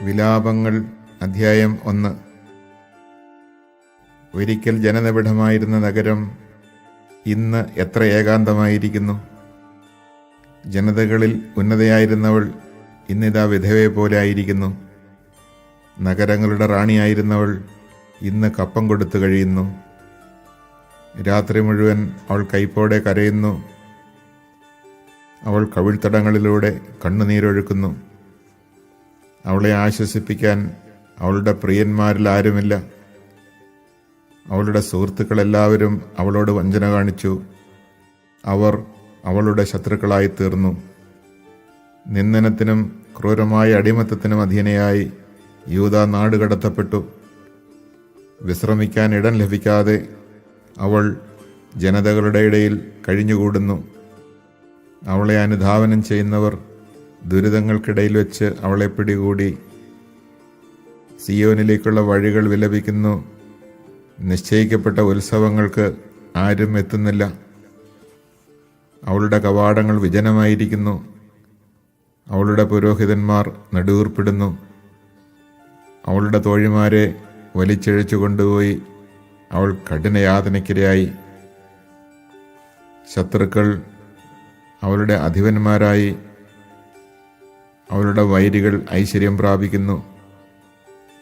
വിലാപങ്ങൾ അധ്യായം 1. ഒരിക്കൽ ജനനിബിഡമായിരുന്ന നഗരം ഇന്ന് എത്ര ഏകാന്തമായിരിക്കുന്നു. ജനതകളിൽ ഉന്നതയായിരുന്നവൾ ഇന്നിതാ വിധവയെ പോലെ ആയിരിക്കുന്നു. നഗരങ്ങളുടെ റാണിയായിരുന്നവൾ ഇന്ന് കപ്പം കൊടുത്തു കഴിയുന്നു. രാത്രി മുഴുവൻ അവൾ കൈപ്പോടെ കരയുന്നു. അവൾ കവിൾത്തടങ്ങളിലൂടെ കണ്ണുനീരൊഴുക്കുന്നു. അവളെ ആശ്വസിപ്പിക്കാൻ അവളുടെ പ്രിയന്മാരിൽ ആരുമില്ല. അവളുടെ സുഹൃത്തുക്കളെല്ലാവരും അവളോട് വഞ്ചന കാണിച്ചു. അവർ അവളുടെ ശത്രുക്കളായി തീർന്നു. നിന്ദനത്തിനും ക്രൂരമായ അടിമത്തത്തിനും അധീനയായി യൂദാ നാടുകടത്തപ്പെട്ടു. വിശ്രമിക്കാൻ ഇടം ലഭിക്കാതെ അവൾ ജനതകളുടെ ഇടയിൽ കഴിഞ്ഞുകൂടുന്നു. അവളെ അനുധാവനം ചെയ്യുന്നവർ ദുരിതങ്ങൾക്കിടയിൽ വെച്ച് അവളെ പിടികൂടി. സിയോനിലേക്കുള്ള വഴികൾ വിലപിക്കുന്നു. നിശ്ചയിക്കപ്പെട്ട ഉത്സവങ്ങൾക്ക് ആരും എത്തുന്നില്ല. അവളുടെ കവാടങ്ങൾ വിജനമായിരിക്കുന്നു. അവളുടെ പുരോഹിതന്മാർ നെടുവീർപ്പിടുന്നു. അവളുടെ തോഴിമാരെ വലിച്ചിഴച്ചു കൊണ്ടുപോയി അവൾ കഠിനയാതനയ്ക്കിരയായി. ശത്രുക്കൾ അവളുടെ അധിപന്മാരായി. അവളുടെ വൈരികൾ ഐശ്വര്യം പ്രാപിക്കുന്നു.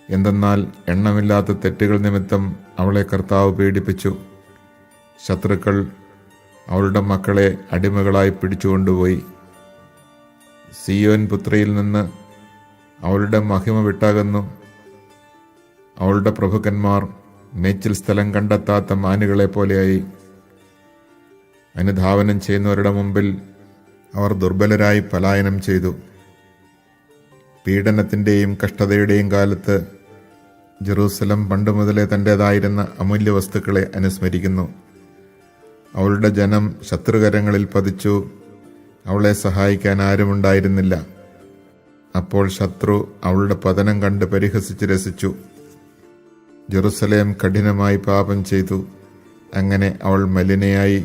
എന്തെന്നാൽ എണ്ണമില്ലാത്ത തെറ്റുകൾ നിമിത്തം അവളെ കർത്താവ് പീഡിപ്പിച്ചു. ശത്രുക്കൾ അവളുടെ മക്കളെ അടിമകളായി പിടിച്ചുകൊണ്ടുപോയി. സിയോൻ പുത്രിയിൽ നിന്ന് അവളുടെ മഹിമ വിട്ടകന്നു. അവളുടെ പ്രഭുക്കന്മാർ മേച്ചിൽ സ്ഥലം കണ്ടെത്താത്ത മാനുകളെ പോലെയായി. അനുധാവനം ചെയ്യുന്നവരുടെ മുമ്പിൽ അവർ ദുർബലരായി പലായനം ചെയ്തു. പീഡനത്തിൻ്റെയും കഷ്ടതയുടെയും കാലത്ത് ജെറൂസലം പണ്ട് മുതലേ തൻ്റേതായിരുന്ന അമൂല്യ വസ്തുക്കളെ അനുസ്മരിക്കുന്നു. അവളുടെ ജനം ശത്രുകരങ്ങളിൽ പതിച്ചു. അവളെ സഹായിക്കാൻ ആരുമുണ്ടായിരുന്നില്ല. അപ്പോൾ ശത്രു അവളുടെ പതനം കണ്ട് പരിഹസിച്ച് രസിച്ചു. ജെറൂസലേം കഠിനമായി പാപം ചെയ്തു. അങ്ങനെ അവൾ മലിനയായി.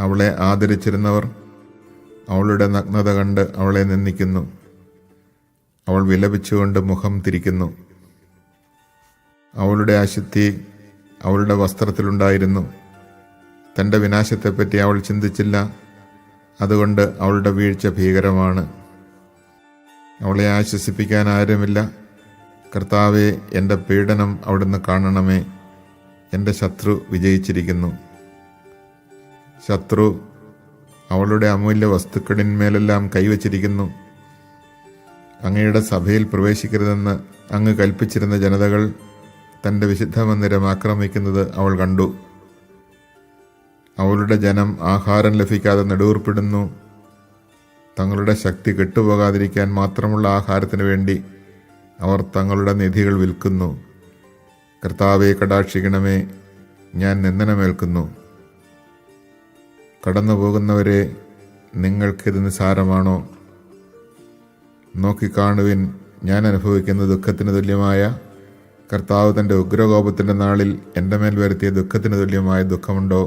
അവളെ ആദരിച്ചിരുന്നവർ അവളുടെ നഗ്നത കണ്ട് അവളെ നിന്ദിക്കുന്നു. അവൾ വിലപിച്ചുകൊണ്ട് മുഖം തിരിക്കുന്നു. അവളുടെ അശുദ്ധി അവളുടെ വസ്ത്രത്തിലുണ്ടായിരുന്നു. തൻ്റെ വിനാശത്തെപ്പറ്റി അവൾ ചിന്തിച്ചില്ല. അതുകൊണ്ട് അവളുടെ വീഴ്ച ഭീകരമാണ്. അവളെ ആശ്വസിപ്പിക്കാൻ ആരുമില്ല. കർത്താവേ, എൻ്റെ പീഡനം അവിടുന്ന് കാണണമേ. എൻ്റെ ശത്രു വിജയിച്ചിരിക്കുന്നു. ശത്രു അവളുടെ അമൂല്യ വസ്തുക്കളിന്മേലെല്ലാം കൈവച്ചിരിക്കുന്നു. അങ്ങയുടെ സഭയിൽ പ്രവേശിക്കരുതെന്ന് അങ്ങ് കൽപ്പിച്ചിരുന്ന ജനതകൾ തൻ്റെ വിശുദ്ധ മന്ദിരം ആക്രമിക്കുന്നത് അവൾ കണ്ടു. അവളുടെ ജനം ആഹാരം ലഭിക്കാതെ നെടുവീർപ്പിടുന്നു. തങ്ങളുടെ ശക്തി കെട്ടുപോകാതിരിക്കാൻ മാത്രമുള്ള ആഹാരത്തിന് വേണ്ടി അവർ തങ്ങളുടെ നിധികൾ വിൽക്കുന്നു. കർത്താവെ, കടാക്ഷിക്കണമേ, ഞാൻ നിന്ദനമേൽക്കുന്നു. കടന്നുപോകുന്നവരെ, നിങ്ങൾക്കിത് നിസ്സാരമാണോ? നോക്കിക്കാണുവിൻ, ഞാൻ അനുഭവിക്കുന്ന ദുഃഖത്തിന് തുല്യമായ, കർത്താവ് തൻ്റെ ഉഗ്രകോപത്തിൻ്റെ നാളിൽ എൻ്റെ മേൽ വരുത്തിയ ദുഃഖത്തിന് തുല്യമായ ദുഃഖമുണ്ടോ?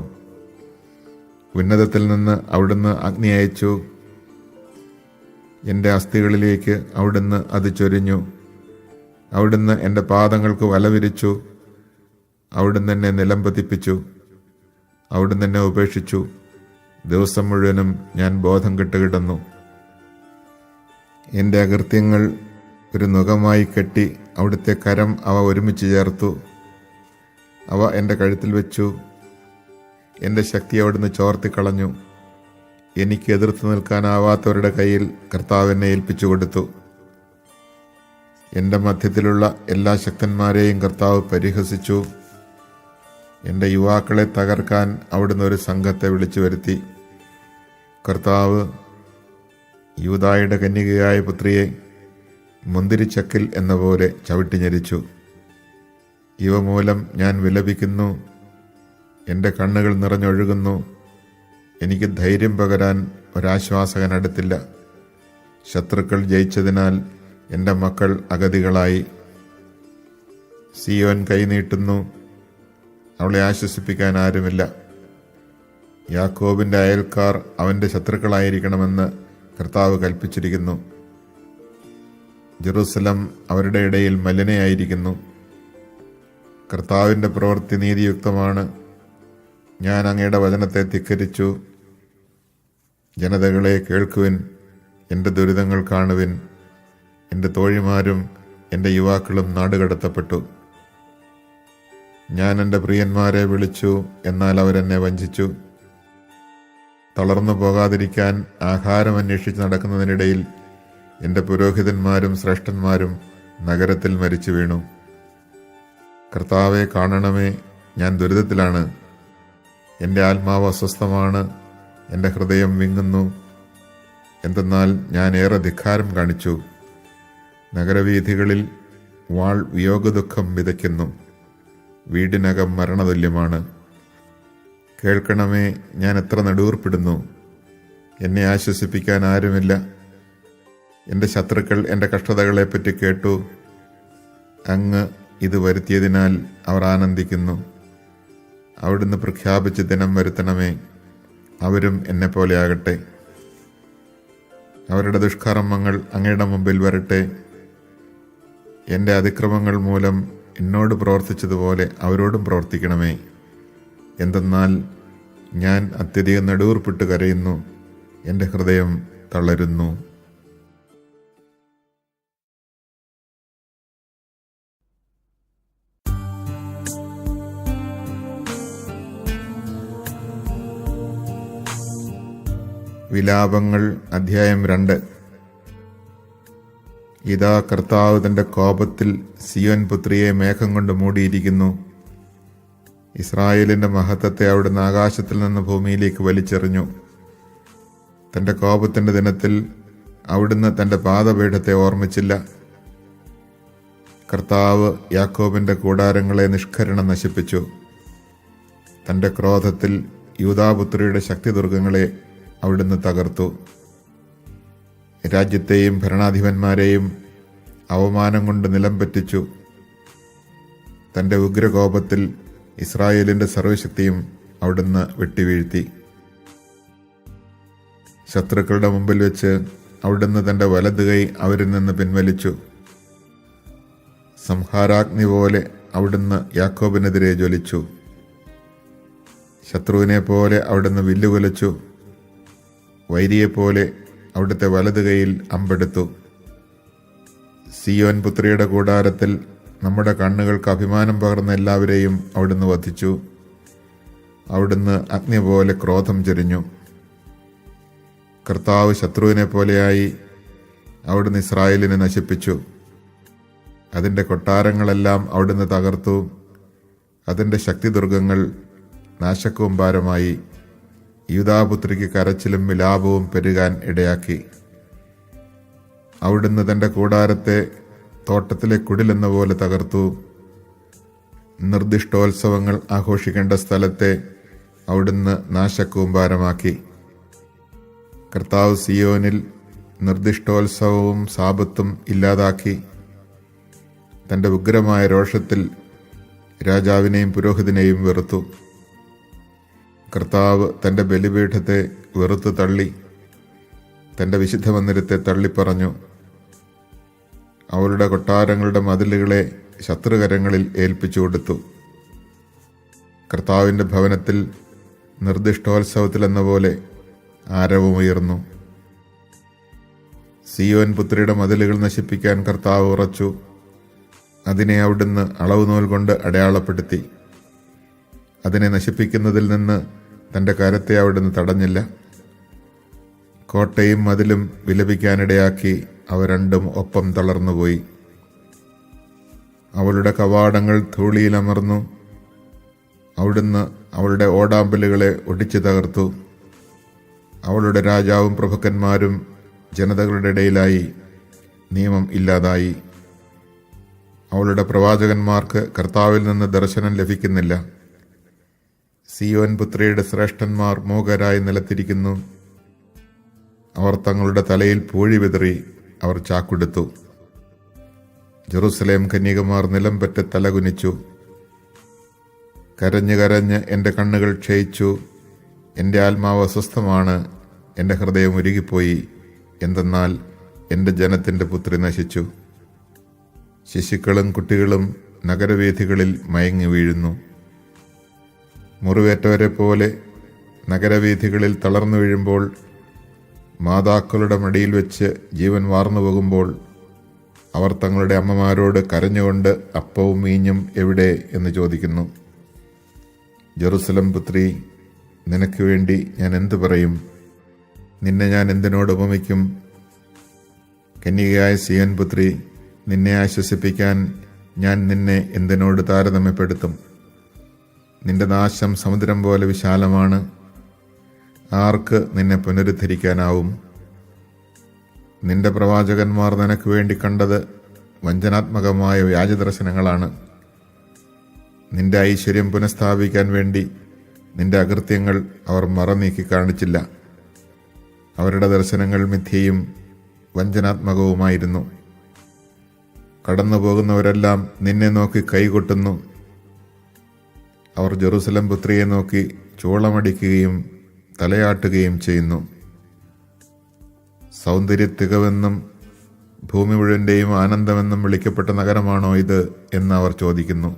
ഉന്നതത്തിൽ നിന്ന് അവിടുന്ന് അഗ്നി അയച്ചു. എൻ്റെ അസ്ഥികളിലേക്ക് അവിടുന്ന് അത് ചൊരിഞ്ഞു. അവിടുന്ന് എൻ്റെ പാദങ്ങൾക്ക് വല വിരിച്ചു. അവിടുന്ന് എന്നെ നിലം പതിപ്പിച്ചു. അവിടുന്ന് എന്നെ ഉപേക്ഷിച്ചു. ദിവസം മുഴുവനും ഞാൻ ബോധം കെട്ടുകിടന്നു. എൻ്റെ അകൃത്യങ്ങൾ ഒരു നുകമായി കെട്ടി അവിടുത്തെ കരം അവ ഒരുമിച്ച് ചേർത്തു. അവ എൻ്റെ കഴുത്തിൽ വെച്ചു. എൻ്റെ ശക്തി അവിടുന്ന് ചോർത്തിക്കളഞ്ഞു. എനിക്ക് എതിർത്ത് നിൽക്കാനാവാത്തവരുടെ കയ്യിൽ കർത്താവ് എന്നെ ഏൽപ്പിച്ചു കൊടുത്തു. എൻ്റെ മധ്യത്തിലുള്ള എല്ലാ ശക്തന്മാരെയും കർത്താവ് പരിഹസിച്ചു. എൻ്റെ യുവാക്കളെ തകർക്കാൻ അവിടുന്ന് ഒരു സംഘത്തെ വിളിച്ചു വരുത്തി. കർത്താവ് യൂദായുടെ കന്യകയായ പുത്രിയെ മുന്തിരിച്ചക്കിൽ എന്ന പോലെ ചവിട്ടിഞ്ഞെരിച്ചു. ഇവ മൂലം ഞാൻ വിലപിക്കുന്നു. എൻ്റെ കണ്ണുകൾ നിറഞ്ഞൊഴുകുന്നു. എനിക്ക് ധൈര്യം പകരാൻ ഒരാശ്വാസകൻ അടുത്തില്ല. ശത്രുക്കൾ ജയിച്ചതിനാൽ എൻ്റെ മക്കൾ അഗതികളായി. സിയോൻ കൈനീട്ടുന്നു. അവളെ ആശ്വസിപ്പിക്കാൻ ആരുമില്ല. യാക്കോബിൻ്റെ അയൽക്കാർ അവൻ്റെ ശത്രുക്കളായിരിക്കണമെന്ന് കർത്താവ് കൽപ്പിച്ചിരിക്കുന്നു. ജെറുസലം അവരുടെ ഇടയിൽ മലിനയായിരിക്കുന്നു. കർത്താവിൻ്റെ പ്രവൃത്തി നീതിയുക്തമാണ്. ഞാൻ അങ്ങയുടെ വചനത്തെ ധിക്കരിച്ചു. ജനതകളെ കേൾക്കുവിൻ, എൻ്റെ ദുരിതങ്ങൾ കാണുവിൻ. എൻ്റെ തോഴിമാരും എൻ്റെ യുവാക്കളും നാടുകടത്തപ്പെട്ടു. ഞാൻ എൻ്റെ പ്രിയന്മാരെ വിളിച്ചു, എന്നാൽ അവരെന്നെ വഞ്ചിച്ചു. തളർന്നു പോകാതിരിക്കാൻ ആഹാരം അന്വേഷിച്ച് നടക്കുന്നതിനിടയിൽ എൻ്റെ പുരോഹിതന്മാരും ശ്രേഷ്ഠന്മാരും നഗരത്തിൽ മരിച്ചു വീണു. കർത്താവെ കാണണമേ, ഞാൻ ദുരിതത്തിലാണ്. എൻ്റെ ആത്മാവ് അസ്വസ്ഥമാണ്, എൻ്റെ ഹൃദയം വിങ്ങുന്നു. എന്തെന്നാൽ ഞാൻ ഏറെ ധിക്കാരം കാണിച്ചു. നഗരവീഥികളിൽ വാൾ വിയോഗദുഃഖം വിതയ്ക്കുന്നു. വീടിനകം മരണതുല്യമാണ്. കേൾക്കണമേ, ഞാൻ എത്ര നെടുവീർപ്പിടുന്നു. എന്നെ ആശ്വസിപ്പിക്കാൻ ആരുമില്ല. എൻ്റെ ശത്രുക്കൾ എൻ്റെ കഷ്ടതകളെപ്പറ്റി കേട്ടു. അങ്ങ് ഇത് വരുത്തിയതിനാൽ അവർ ആനന്ദിക്കുന്നു. അവിടുന്ന് പ്രഖ്യാപിച്ച് ദിനം വരുത്തണമേ, അവരും എന്നെപ്പോലെ ആകട്ടെ. അവരുടെ ദുഷ്കർമ്മങ്ങൾ അങ്ങയുടെ മുമ്പിൽ വരട്ടെ. എൻ്റെ അതിക്രമങ്ങൾ മൂലം എന്നോട് പ്രവർത്തിച്ചതുപോലെ അവരോടും പ്രവർത്തിക്കണമേ. എന്തെന്നാൽ ഞാൻ അത്യധികം നെടുവീർപ്പിട്ട് കരയുന്നു, എൻ്റെ ഹൃദയം തളരുന്നു. വിലാപങ്ങൾ അധ്യായം 2. ഇതാ, കർത്താവ് തൻ്റെ കോപത്തിൽ സിയോൻ പുത്രിയെ മേഘം കൊണ്ട് മൂടിയിരിക്കുന്നു. ഇസ്രായേലിൻ്റെ മഹത്വത്തെ അവിടുന്ന് ആകാശത്തിൽ നിന്ന് ഭൂമിയിലേക്ക് വലിച്ചെറിഞ്ഞു. തൻ്റെ കോപത്തിൻ്റെ ദിനത്തിൽ അവിടുന്ന് തൻ്റെ പാദപീഠത്തെ ഓർമ്മിച്ചില്ല. കർത്താവ് യാക്കോബിൻ്റെ കൂടാരങ്ങളെ നിഷ്കരണം നശിപ്പിച്ചു. തൻ്റെ ക്രോധത്തിൽ യൂദാപുത്രിയുടെ ശക്തിദുർഗങ്ങളെ അവിടുന്ന് തകർത്തു. രാജ്യത്തെയും ഭരണാധിപന്മാരെയും അവമാനം കൊണ്ട് നിലം പറ്റിച്ചു. തൻ്റെ ഉഗ്രകോപത്തിൽ ഇസ്രായേലിൻ്റെ സർവശക്തിയും അവിടുന്ന് വെട്ടിവീഴ്ത്തി. ശത്രുക്കളുടെ മുമ്പിൽ വെച്ച് അവിടുന്ന് തൻ്റെ വലത് കൈ അവരിൽ നിന്ന് പിൻവലിച്ചു. സംഹാരാഗ്നി പോലെ അവിടുന്ന് യാക്കോബിനെതിരെ ജ്വലിച്ചു. ശത്രുവിനെ പോലെ അവിടുന്ന് വില്ലുകൊലച്ചു. വൈരിയെപ്പോലെ അവിടുത്തെ വലത് കൈയിൽ അമ്പെടുത്തു. സിയോൻ പുത്രിയുടെ കൂടാരത്തിൽ നമ്മുടെ കണ്ണുകൾക്ക് അഭിമാനം പകർന്ന എല്ലാവരെയും അവിടുന്ന് വധിച്ചു. അവിടുന്ന് അഗ്നി പോലെ ക്രോധം ചൊരിഞ്ഞു. കർത്താവ് ശത്രുവിനെ പോലെയായി അവിടുന്ന് ഇസ്രായേലിനെ നശിപ്പിച്ചു. അതിൻ്റെ കൊട്ടാരങ്ങളെല്ലാം അവിടുന്ന് തകർത്തു. അതിൻ്റെ ശക്തിദുർഗങ്ങൾ നാശക്കൂമ്പാരമായി. യൂദാപുത്രിക്ക് കരച്ചിലും വിലാപവും പെരുകാൻ ഇടയാക്കി. അവിടുന്ന് തൻ്റെ കൂടാരത്തെ തോട്ടത്തിലെ കുടിലെന്ന പോലെ തകർത്തു. നിർദ്ദിഷ്ടോത്സവങ്ങൾ ആഘോഷിക്കേണ്ട സ്ഥലത്തെ അവിടുന്ന് നാശക്കൂമ്പാരമാക്കി. കർത്താവ് സിയോനിൽ നിർദ്ദിഷ്ടോത്സവവും സാപത്തും ഇല്ലാതാക്കി. തൻ്റെ ഉഗ്രമായ രോഷത്തിൽ രാജാവിനെയും പുരോഹിതനെയും വെറുത്തു. കർത്താവ് തൻ്റെ ബലിപീഠത്തെ വെറുത്തു തള്ളി. തൻ്റെ വിശുദ്ധ മന്ദിരത്തെ തള്ളിപ്പറഞ്ഞു. അവരുടെ കൊട്ടാരങ്ങളുടെ മതിലുകളെ ശത്രുകരങ്ങളിൽ ഏൽപ്പിച്ചു കൊടുത്തു. കർത്താവിൻ്റെ ഭവനത്തിൽ നിർദ്ദിഷ്ടോത്സവത്തിലെന്ന പോലെ ആരവമുയർന്നു. സിയോൻ പുത്രിയുടെ മതിലുകൾ നശിപ്പിക്കാൻ കർത്താവ് ഉറച്ചു. അതിനെ അവിടുന്ന് അളവുനൂൽ കൊണ്ട് അടയാളപ്പെടുത്തി. അതിനെ നശിപ്പിക്കുന്നതിൽ നിന്ന് തൻ്റെ കരത്തെ അവിടുന്ന് തടഞ്ഞില്ല. കോട്ടയും മതിലും വിലപിക്കാനിടയാക്കി അവ രണ്ടും ഒപ്പം തളർന്നുപോയി. അവളുടെ കവാടങ്ങൾ ധൂളിയിലമർന്നു. അവിടുന്ന് അവളുടെ ഓടാമ്പലുകളെ ഒടിച്ചു തകർത്തു. അവളുടെ രാജാവും പ്രഭുക്കന്മാരും ജനതകളുടെ ഇടയിലായി. നിയമം ഇല്ലാതായി. അവളുടെ പ്രവാചകന്മാർക്ക് കർത്താവിൽ നിന്ന് ദർശനം ലഭിക്കുന്നില്ല. സിയോൻ പുത്രിയുടെ ശ്രേഷ്ഠന്മാർ മൂകരായി നിലത്തിരിക്കുന്നു. അവർ തങ്ങളുടെ തലയിൽ പൂഴി വിതറി അവർ ചാക്കുടുത്തു. ജെറുസലേം കന്യകമാർ നിലം പറ്റ് തലകുനിച്ചു. കരഞ്ഞ് കരഞ്ഞ് എൻ്റെ കണ്ണുകൾ ക്ഷയിച്ചു. എൻ്റെ ആത്മാവ് അസ്വസ്ഥമാണ്, എൻ്റെ ഹൃദയം ഉരുകിപ്പോയി. എന്തെന്നാൽ എൻ്റെ ജനത്തിൻ്റെ പുത്രി നശിച്ചു. ശിശുക്കളും കുട്ടികളും നഗരവീഥികളിൽ മയങ്ങി വീഴുന്നു. മുറിവേറ്റവരെ പോലെ നഗരവീഥികളിൽ തളർന്നു വീഴുമ്പോൾ, മാതാക്കളുടെ മടിയിൽ വെച്ച് ജീവൻ വാർന്നു പോകുമ്പോൾ, അവർ തങ്ങളുടെ അമ്മമാരോട് കരഞ്ഞുകൊണ്ട് അപ്പവും വീഞ്ഞും എവിടെ എന്ന് ചോദിക്കുന്നു. ജെറുസലം പുത്രി, നിനക്ക് വേണ്ടി ഞാൻ എന്തു പറയും? നിന്നെ ഞാൻ എന്തിനോട് ഉപമിക്കും? കന്യകയായ സിയോൻ പുത്രി, നിന്നെ ആശ്വസിപ്പിക്കാൻ ഞാൻ നിന്നെ എന്തിനോട് താരതമ്യപ്പെടുത്തും? നിന്റെ നാശം സമുദ്രം പോലെ വിശാലമാണ്. ആർക്ക് നിന്നെ പുനരുദ്ധരിക്കാനാവും? നിന്റെ പ്രവാചകന്മാർ നിനക്ക് വേണ്ടി കണ്ടത് വഞ്ചനാത്മകമായ വ്യാജദർശനങ്ങളാണ്. നിന്റെ ഐശ്വര്യം പുനഃസ്ഥാപിക്കാൻ വേണ്ടി നിന്റെ അകൃത്യങ്ങൾ അവർ മറനീക്കി കാണിച്ചില്ല. അവരുടെ ദർശനങ്ങൾ മിഥ്യയും വഞ്ചനാത്മകവുമായിരുന്നു. കടന്നു പോകുന്നവരെല്ലാം നിന്നെ നോക്കി കൈകൊട്ടുന്നു. അവർ ജെറുസലം പുത്രിയെ നോക്കി ചൂളമടിക്കുകയും തലയാട്ടുകയും ചെയ്യുന്നു. സൗന്ദര്യത്തികവെന്നും ഭൂമി മുഴുവൻ്റെയും ആനന്ദമെന്നും വിളിക്കപ്പെട്ട നഗരമാണോ ഇത് എന്ന് അവർ ചോദിക്കുന്നു.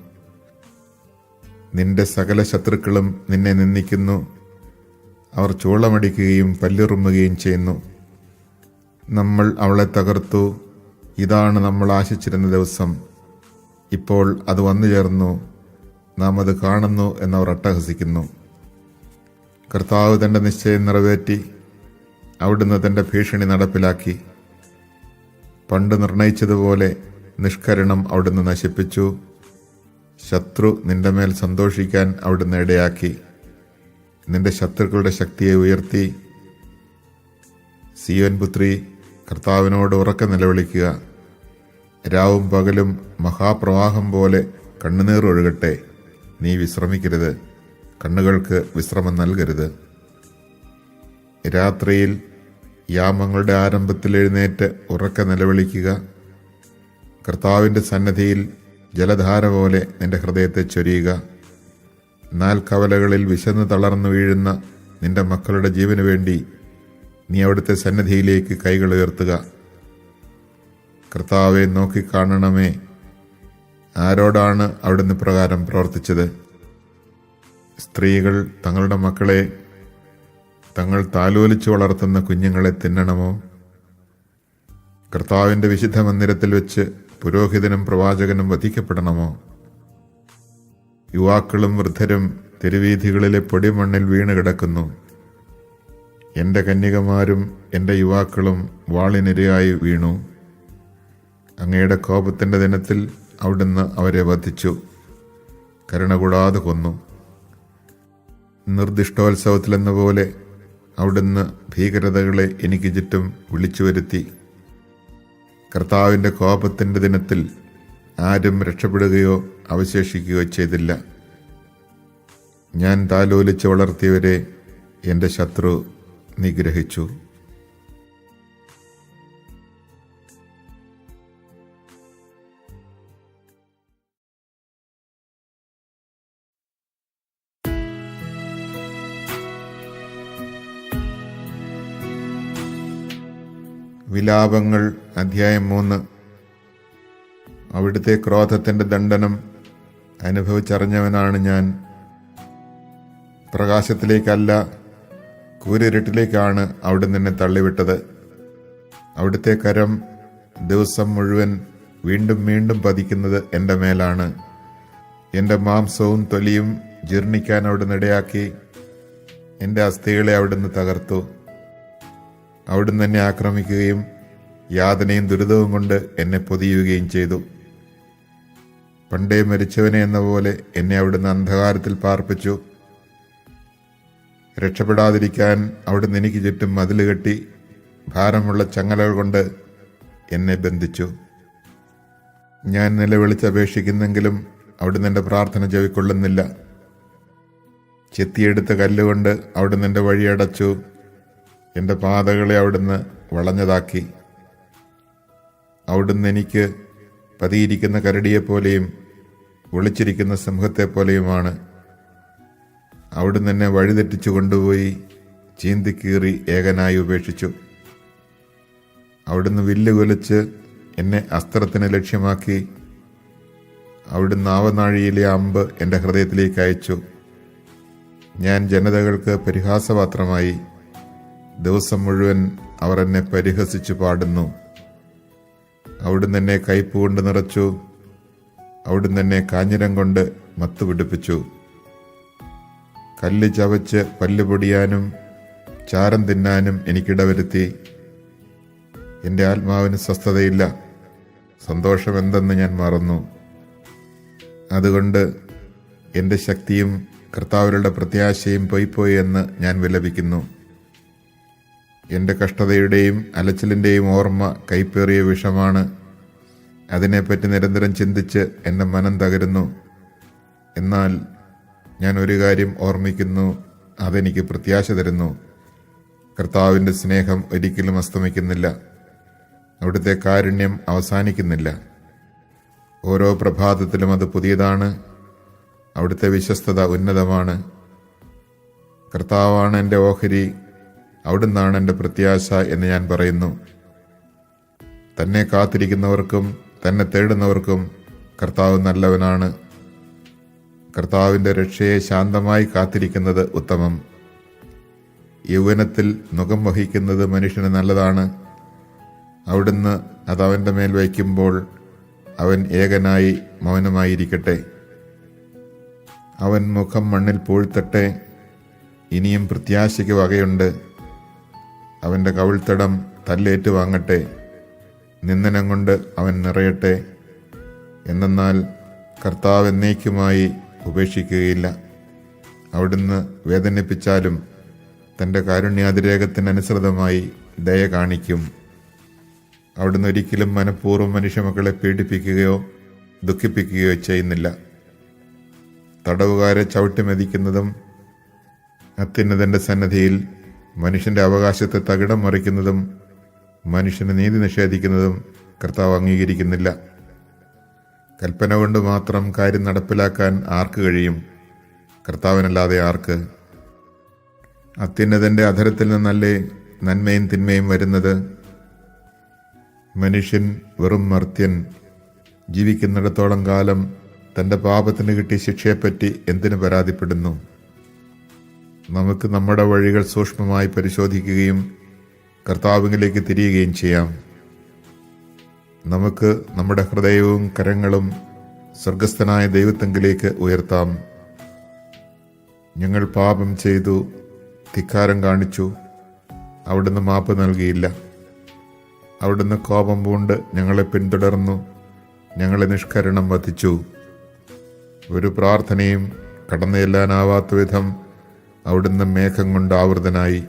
നിന്റെ സകല ശത്രുക്കളും നിന്നെ നിന്ദിക്കുന്നു. അവർ ചൂളമടിക്കുകയും പല്ലിറുമ്പുകയും ചെയ്യുന്നു. നമ്മൾ അവളെ തകർത്തു. ഇതാണ് നമ്മൾ ആശിച്ചിരുന്ന ദിവസം. ഇപ്പോൾ അത് വന്നു ചേർന്നു. നാം അത് കാണുന്നു എന്നവർ അട്ടഹസിക്കുന്നു. കർത്താവ് തൻ്റെ നിശ്ചയം നിറവേറ്റി. അവിടുന്ന് തൻ്റെ ഭീഷണി നടപ്പിലാക്കി. പണ്ട് നിർണയിച്ചതുപോലെ നിഷ്കരണം അവിടുന്ന് നശിപ്പിച്ചു. ശത്രു നിന്റെ മേൽ സന്തോഷിക്കാൻ അവിടുന്ന് ഇടയാക്കി. നിന്റെ ശത്രുക്കളുടെ ശക്തിയെ ഉയർത്തി. സിയോൻ പുത്രി, കർത്താവിനോട് ഉറക്കെ നിലവിളിക്കുക. രാവും പകലും മഹാപ്രവാഹം പോലെ കണ്ണുനീർ ഒഴുകട്ടെ. നീ വിശ്രമിക്കരുത്. കണ്ണുകൾക്ക് വിശ്രമം നൽകരുത്. രാത്രിയിൽ യാമങ്ങളുടെ ആരംഭത്തിൽ എഴുന്നേറ്റ് ഉറക്കെ നിലവിളിക്കുക. കർത്താവിൻ്റെ സന്നിധിയിൽ ജലധാര പോലെ നിന്റെ ഹൃദയത്തെ ചൊരിയുക. നാൽക്കവലകളിൽ വിശന്ന് തളർന്നു വീഴുന്ന നിന്റെ മക്കളുടെ ജീവന് വേണ്ടി നീ അവിടുത്തെ സന്നിധിയിലേക്ക് കൈകൾ ഉയർത്തുക. കർത്താവെ, നോക്കിക്കാണണമേ. ആരോടാണ് അവിടുന്ന് പ്രകാരം പ്രവർത്തിച്ചത്? സ്ത്രീകൾ തങ്ങളുടെ മക്കളെ, തങ്ങൾ താലോലിച്ചു വളർത്തുന്ന കുഞ്ഞുങ്ങളെ തിന്നണമോ? കർത്താവിൻ്റെ വിശുദ്ധ മന്ദിരത്തിൽ വെച്ച് പുരോഹിതനും പ്രവാചകനും വധിക്കപ്പെടണമോ? യുവാക്കളും വൃദ്ധരും തെരുവീഥികളിലെ പൊടിമണ്ണിൽ വീണ് കിടക്കുന്നു. എൻ്റെ കന്യകമാരും എൻ്റെ യുവാക്കളും വാളിനിരയായി വീണു. അങ്ങയുടെ കോപത്തിൻ്റെ ദിനത്തിൽ അവിടുന്ന് അവരെ വധിച്ചു. കരുണ കൂടാതെ കൊന്നു. നിർദ്ദിഷ്ടോത്സവത്തിലെന്ന പോലെ അവിടുന്ന് ഭീകരതകളെ എനിക്ക് ചുറ്റും വിളിച്ചു വരുത്തി. കർത്താവിൻ്റെ കോപത്തിൻ്റെ ദിനത്തിൽ ആരും രക്ഷപ്പെടുകയോ അവശേഷിക്കുകയോ ചെയ്തില്ല. ഞാൻ താലോലിച്ച് വളർത്തിയവരെ എൻ്റെ ശത്രു നിഗ്രഹിച്ചു. വിലാപങ്ങൾ അധ്യായം 3. അവിടുത്തെ ക്രോധത്തിൻ്റെ ദണ്ഡനം അനുഭവിച്ചറിഞ്ഞവനാണ് ഞാൻ. പ്രകാശത്തിലേക്കല്ല, കൂരിരുട്ടിലേക്കാണ് അവിടുന്ന് എന്നെ തള്ളിവിട്ടത്. അവിടുത്തെ കരം ദിവസം മുഴുവൻ വീണ്ടും വീണ്ടും പതിക്കുന്നത് എൻ്റെ മേലാണ്. എൻ്റെ മാംസവും തൊലിയും ജീർണിക്കാൻ അവിടുന്ന് ഇടയാക്കി. എൻ്റെ അസ്ഥികളെ അവിടുന്ന് തകർത്തു. അവിടുന്ന് എന്നെ ആക്രമിക്കുകയും യാതനയും ദുരിതവും കൊണ്ട് എന്നെ പൊതിയുകയും ചെയ്തു. പണ്ടേ മരിച്ചവനെ എന്ന പോലെ എന്നെ അവിടുന്ന് അന്ധകാരത്തിൽ പാർപ്പിച്ചു. രക്ഷപ്പെടാതിരിക്കാൻ അവിടുന്ന് എനിക്ക് ചുറ്റും മതില് കെട്ടി ഭാരമുള്ള ചങ്ങലകൾ കൊണ്ട് എന്നെ ബന്ധിച്ചു. ഞാൻ നിലവിളിച്ചപേക്ഷിക്കുന്നെങ്കിലും അവിടുന്ന് എൻ്റെ പ്രാർത്ഥന ചെവിക്കൊള്ളുന്നില്ല. ചെത്തിയെടുത്ത കല്ലുകൊണ്ട് അവിടുന്ന് എൻ്റെ വഴിയടച്ചു. എൻ്റെ പാതകളെ അവിടുന്ന് വളഞ്ഞതാക്കി. അവിടുന്ന് എനിക്ക് പതിയിരിക്കുന്ന കരടിയെപ്പോലെയും ഒളിച്ചിരിക്കുന്ന സിംഹത്തെപ്പോലെയുമാണ്. അവിടുന്ന് എന്നെ വഴിതെറ്റിച്ചു കൊണ്ടുപോയി ചീന്തിക്കീറി ഏകനായി ഉപേക്ഷിച്ചു. അവിടുന്ന് വില്ല് കൊലിച്ച് എന്നെ അസ്ത്രത്തിന് ലക്ഷ്യമാക്കി അവിടുന്ന് ആവനാഴിയിലെ അമ്പ് എൻ്റെ ഹൃദയത്തിലേക്ക് അയച്ചു. ഞാൻ ജനതകൾക്ക് പരിഹാസപാത്രമായി. ദിവസം മുഴുവൻ അവർ എന്നെ പരിഹസിച്ചു പാടുന്നു. അവിടുന്ന് എന്നെ കയ്പ് കൊണ്ട് നിറച്ചു. അവിടുന്ന് എന്നെ കാഞ്ഞിരം കൊണ്ട് മത്തുപിടിപ്പിച്ചു. കല്ല് ചവച്ച് പല്ല് പൊടിയാനും ചാരം തിന്നാനും എനിക്കിടവരുത്തി. എൻ്റെ ആത്മാവിന് സ്വസ്ഥതയില്ല. സന്തോഷം എന്തെന്ന് ഞാൻ മറന്നു. അതുകൊണ്ട് എൻ്റെ ശക്തിയും കർത്താവിലുള്ള പ്രത്യാശയും പോയിപ്പോയി എന്ന് ഞാൻ വിലപിക്കുന്നു. എൻ്റെ കഷ്ടതയുടെയും അലച്ചിലിൻ്റെയും ഓർമ്മ കൈപ്പേറിയ വിഷമാണ്. അതിനെപ്പറ്റി നിരന്തരം ചിന്തിച്ച് എൻ്റെ മനം തകരുന്നു. എന്നാൽ ഞാൻ ഒരു കാര്യം ഓർമ്മിക്കുന്നു, അതെനിക്ക് പ്രത്യാശ തരുന്നു. കർത്താവിൻ്റെ സ്നേഹം ഒരിക്കലും അസ്തമിക്കുന്നില്ല. അവിടുത്തെ കാരുണ്യം അവസാനിക്കുന്നില്ല. ഓരോ പ്രഭാതത്തിലും അത് പുതിയതാണ്. അവിടുത്തെ വിശ്വസ്തത ഉന്നതമാണ്. കർത്താവാണ് എൻ്റെ ഓഹരി, അവിടുന്നാണ് എൻ്റെ പ്രത്യാശ എന്ന് ഞാൻ പറയുന്നു. തന്നെ കാത്തിരിക്കുന്നവർക്കും തന്നെ തേടുന്നവർക്കും കർത്താവ് നല്ലവനാണ്. കർത്താവിൻ്റെ രക്ഷയെ ശാന്തമായി കാത്തിരിക്കുന്നത് ഉത്തമം. യൗവനത്തിൽ മുഖം വഹിക്കുന്നത് മനുഷ്യന് നല്ലതാണ്. അവിടുന്ന് അത് അവൻ്റെ മേൽ വയ്ക്കുമ്പോൾ അവൻ ഏകനായി മൗനമായിരിക്കട്ടെ. അവൻ മുഖം മണ്ണിൽ പൂഴ്ത്തട്ടെ. ഇനിയും പ്രത്യാശയ്ക്ക് വകയുണ്ട്. അവൻ്റെ കവിൾത്തടം തല്ലേറ്റ് വാങ്ങട്ടെ. നിന്ദനം കൊണ്ട് അവൻ നിറയട്ടെ. എന്നാൽ കർത്താവ് എന്നേക്കുമായി ഉപേക്ഷിക്കുകയില്ല. അവിടുന്ന് വേദനിപ്പിച്ചാലും തൻ്റെ കാരുണ്യാതിരേകത്തിനനുസൃതമായി ദയ കാണിക്കും. അവിടുന്ന് ഒരിക്കലും മനഃപൂർവ്വം മനുഷ്യമക്കളെ പീഡിപ്പിക്കുകയോ ദുഃഖിപ്പിക്കുകയോ ചെയ്യുന്നില്ല. തടവുകാരെ ചവിട്ടിമെതിക്കുന്നതും അത്യുന്നതൻ്റെ സന്നദ്ധിയിൽ മനുഷ്യൻ്റെ അവകാശത്തെ തകിടം മറിക്കുന്നതും മനുഷ്യന് നീതി നിഷേധിക്കുന്നതും കർത്താവ് അംഗീകരിക്കുന്നില്ല. കൽപ്പന കൊണ്ട് മാത്രം കാര്യം നടപ്പിലാക്കാൻ ആർക്ക് കഴിയും? കർത്താവിനല്ലാതെ ആർക്ക്? അത്യുന്നതൻ്റെ അധരത്തിൽ നിന്നല്ലേ നന്മയും തിന്മയും വരുന്നത്? മനുഷ്യൻ വെറും മർത്യൻ. ജീവിക്കുന്നിടത്തോളം കാലം തൻ്റെ പാപത്തിന് കിട്ടിയ ശിക്ഷയെപ്പറ്റി എന്തിനു പരാതിപ്പെടുന്നു? നമുക്ക് നമ്മുടെ വഴികൾ സൂക്ഷ്മമായി പരിശോധിക്കുകയും കർത്താവിലേക്ക് തിരിയുകയും ചെയ്യാം. നമുക്ക് നമ്മുടെ ഹൃദയവും കരങ്ങളും സ്വർഗസ്ഥനായ ദൈവത്തെങ്കിലേക്ക് ഉയർത്താം. ഞങ്ങൾ പാപം ചെയ്തു, ധിക്കാരം കാണിച്ചു. അവിടുന്ന് മാപ്പ് നൽകിയില്ല. അവിടുന്ന് കോപം പൂണ്ട് ഞങ്ങളെ പിന്തുടർന്നു. ഞങ്ങളെ നിഷ്കരണം വധിച്ചു. ഒരു പ്രാർത്ഥനയും കടന്നു ചെല്ലാനാവാത്ത വിധം അവിടുന്ന് മേഘം കൊണ്ട് ആവൃതനായി.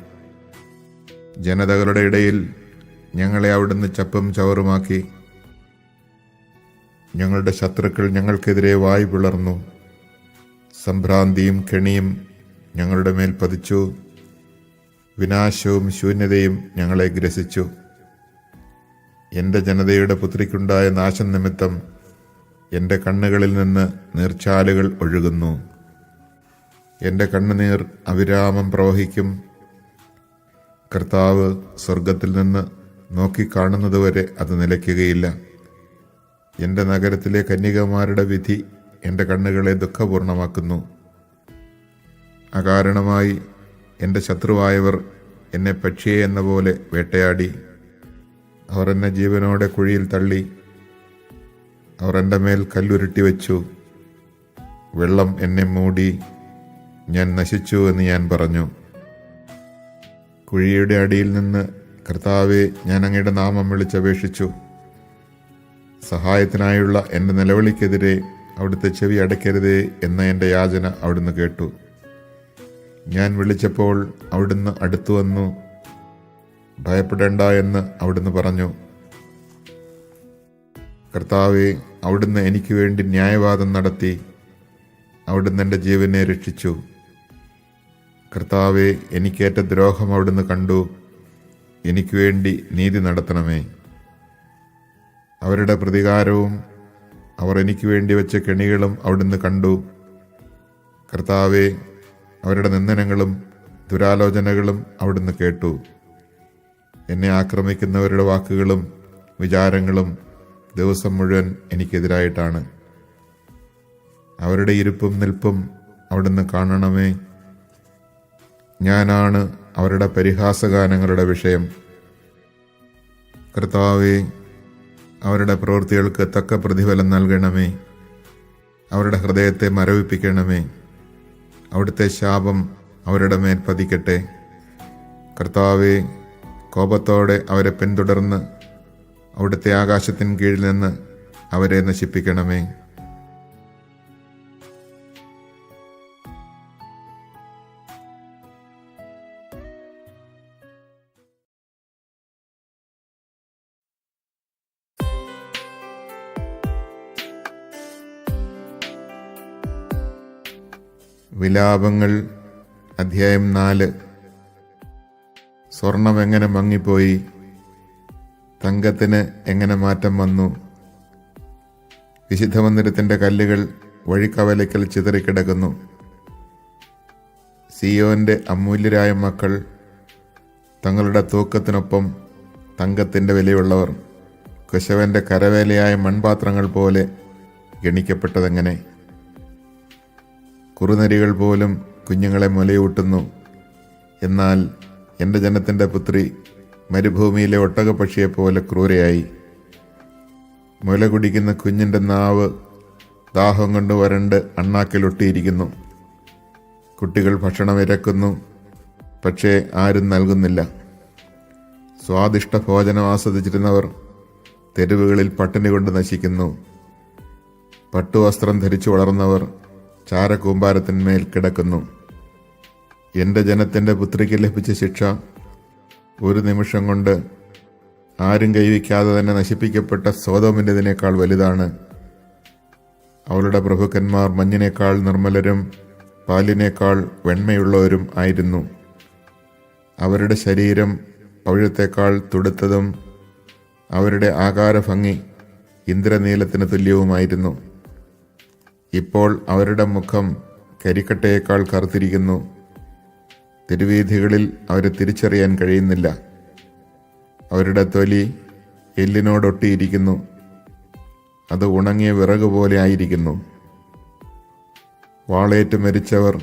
ജനതകളുടെ ഇടയിൽ ഞങ്ങളെ അവിടുന്ന് ചപ്പും ചവറുമാക്കി. ഞങ്ങളുടെ ശത്രുക്കൾ ഞങ്ങൾക്കെതിരെ വായ് പിളർന്നു. സംഭ്രാന്തിയും കെണിയും ഞങ്ങളുടെ മേൽ പതിച്ചു. വിനാശവും ശൂന്യതയും ഞങ്ങളെ ഗ്രസിച്ചു. എൻ്റെ ജനതയുടെ പുത്രിക്കുണ്ടായ നാശം നിമിത്തം എൻ്റെ കണ്ണുകളിൽ നിന്ന് നീർച്ചാലുകൾ ഒഴുകുന്നു. എൻ്റെ കണ്ണുനീർ അവിരാമം പ്രവഹിക്കും. കർത്താവ് സ്വർഗത്തിൽ നിന്ന് നോക്കിക്കാണുന്നതുവരെ അത് നിലയ്ക്കുകയില്ല. എൻ്റെ നഗരത്തിലെ കന്യകമാരുടെ വിധി എൻ്റെ കണ്ണുകളെ ദുഃഖപൂർണമാക്കുന്നു. അകാരണമായി എൻ്റെ ശത്രുവായവർ എന്നെ പക്ഷിയെ എന്ന പോലെ വേട്ടയാടി. അവർ എന്നെ ജീവനോടെ കുഴിയിൽ തള്ളി. അവർ എൻ്റെ മേൽ കല്ലുരുട്ടി വെച്ചു. വെള്ളം എന്നെ മൂടി. ഞാൻ നശിച്ചു എന്ന് ഞാൻ പറഞ്ഞു. കുഴിയുടെ അടിയിൽ നിന്ന് കർത്താവെ, ഞാൻ അങ്ങയുടെ നാമം വിളിച്ചപേക്ഷിച്ചു. സഹായത്തിനായുള്ള എൻ്റെ നിലവിളിക്കെതിരെ അവിടുത്തെ ചെവി അടയ്ക്കരുതേ എന്ന എൻ്റെ യാചന അവിടുന്ന് കേട്ടു. ഞാൻ വിളിച്ചപ്പോൾ അവിടുന്ന് അടുത്തു വന്നു. ഭയപ്പെടേണ്ട എന്ന് അവിടുന്ന് പറഞ്ഞു. കർത്താവെ, അവിടുന്ന് എനിക്ക് വേണ്ടി ന്യായവാദം നടത്തി. അവിടുന്ന് എൻ്റെ ജീവനെ രക്ഷിച്ചു. കർത്താവെ, എനിക്കേറ്റ ദ്രോഹം അവിടുന്ന് കണ്ടു. എനിക്ക് വേണ്ടി നീതി നടത്തണമേ. അവരുടെ പ്രതികാരവും അവർ എനിക്ക് വേണ്ടി വെച്ച കെണികളും അവിടുന്ന് കണ്ടു. കർത്താവെ, അവരുടെ നിന്ദനങ്ങളും ദുരാലോചനകളും അവിടുന്ന് കേട്ടു. എന്നെ ആക്രമിക്കുന്നവരുടെ വാക്കുകളും വിചാരങ്ങളും ദിവസം മുഴുവൻ എനിക്കെതിരായിട്ടാണ്. അവരുടെ ഇരിപ്പും നിൽപ്പും അവിടുന്ന് കാണണമേ. ഞാനാണ് അവരുടെ പരിഹാസഗാനങ്ങളുടെ വിഷയം. കർത്താവേ, അവരുടെ പ്രവൃത്തികൾക്ക് തക്ക പ്രതിഫലം നൽകണമേ. അവരുടെ ഹൃദയത്തെ മരവിപ്പിക്കണമേ. അവിടുത്തെ ശാപം അവരുടെ മേൽ പതിക്കട്ടെ. കർത്താവേ, കോപത്തോടെ അവരെ പിന്തുടർന്ന് അവിടുത്തെ ആകാശത്തിന് കീഴിൽ നിന്ന് അവരെ നശിപ്പിക്കണമേ. വിലാപങ്ങൾ അധ്യായം 4. സ്വർണം എങ്ങനെ മങ്ങിപ്പോയി, തങ്കത്തിന് എങ്ങനെ മാറ്റം വന്നു. വിശുദ്ധ മന്ദിരത്തിൻ്റെ കല്ലുകൾ വഴിക്കവലയ്ക്കൽ ചിതറിക്കിടക്കുന്നു. സിയോന്റെ അമൂല്യരായ മക്കൾ, തങ്ങളുടെ തൂക്കത്തിനൊപ്പം തങ്കത്തിൻ്റെ വിലയുള്ളവർ, കുശവന്റെ കരവേലയായ മൺപാത്രങ്ങൾ പോലെ ഗണിക്കപ്പെട്ടതെങ്ങനെ. കുറുനരികൾ പോലും കുഞ്ഞുങ്ങളെ മുലയൂട്ടുന്നു. എന്നാൽ എൻ്റെ ജനത്തിൻ്റെ പുത്രി മരുഭൂമിയിലെ ഒട്ടകപ്പക്ഷിയെപ്പോലെ ക്രൂരയായി. മുല കുടിക്കുന്ന കുഞ്ഞിൻ്റെ നാവ് ദാഹം കൊണ്ട് വരണ്ട് അണ്ണാക്കിലൊട്ടിയിരിക്കുന്നു. കുട്ടികൾ ഭക്ഷണം ഇരക്കുന്നു, പക്ഷേ ആരും നൽകുന്നില്ല. സ്വാദിഷ്ട ഭോജനം ആസ്വദിച്ചിരുന്നവർ തെരുവുകളിൽ പട്ടിണി കൊണ്ട് നശിക്കുന്നു. പട്ടുവസ്ത്രം ധരിച്ചു വളർന്നവർ ചാരകൂമ്പാരത്തിന്മേൽ കിടക്കുന്നു. എൻ്റെ ജനത്തിൻ്റെ പുത്രിക്ക് ലഭിച്ച ശിക്ഷ ഒരു നിമിഷം കൊണ്ട് ആരും കൈവയ്ക്കാതെ തന്നെ നശിപ്പിക്കപ്പെട്ട സോദോമിൻ്റെതിനേക്കാൾ വലുതാണ്. അവളുടെ പ്രഭുക്കന്മാർ മഞ്ഞിനേക്കാൾ നിർമ്മലരും പാലിനേക്കാൾ വെണ്മയുള്ളവരും ആയിരുന്നു. അവരുടെ ശരീരം പവിഴത്തേക്കാൾ തുടുത്തതും അവരുടെ ആകാരഭംഗി ഇന്ദ്രനീലത്തിന് തുല്യവുമായിരുന്നു. ഇപ്പോൾ അവരുടെ മുഖം കരിക്കട്ടയേക്കാൾ കറുത്തിരിക്കുന്നു. തിരുവീഥികളിൽ അവരെ തിരിച്ചറിയാൻ കഴിയുന്നില്ല. അവരുടെ തൊലി എല്ലിനോടൊട്ടിയിരിക്കുന്നു. അത് ഉണങ്ങിയ വിറക് പോലെ ആയിരിക്കുന്നു. വാളേറ്റ് മരിച്ചവർ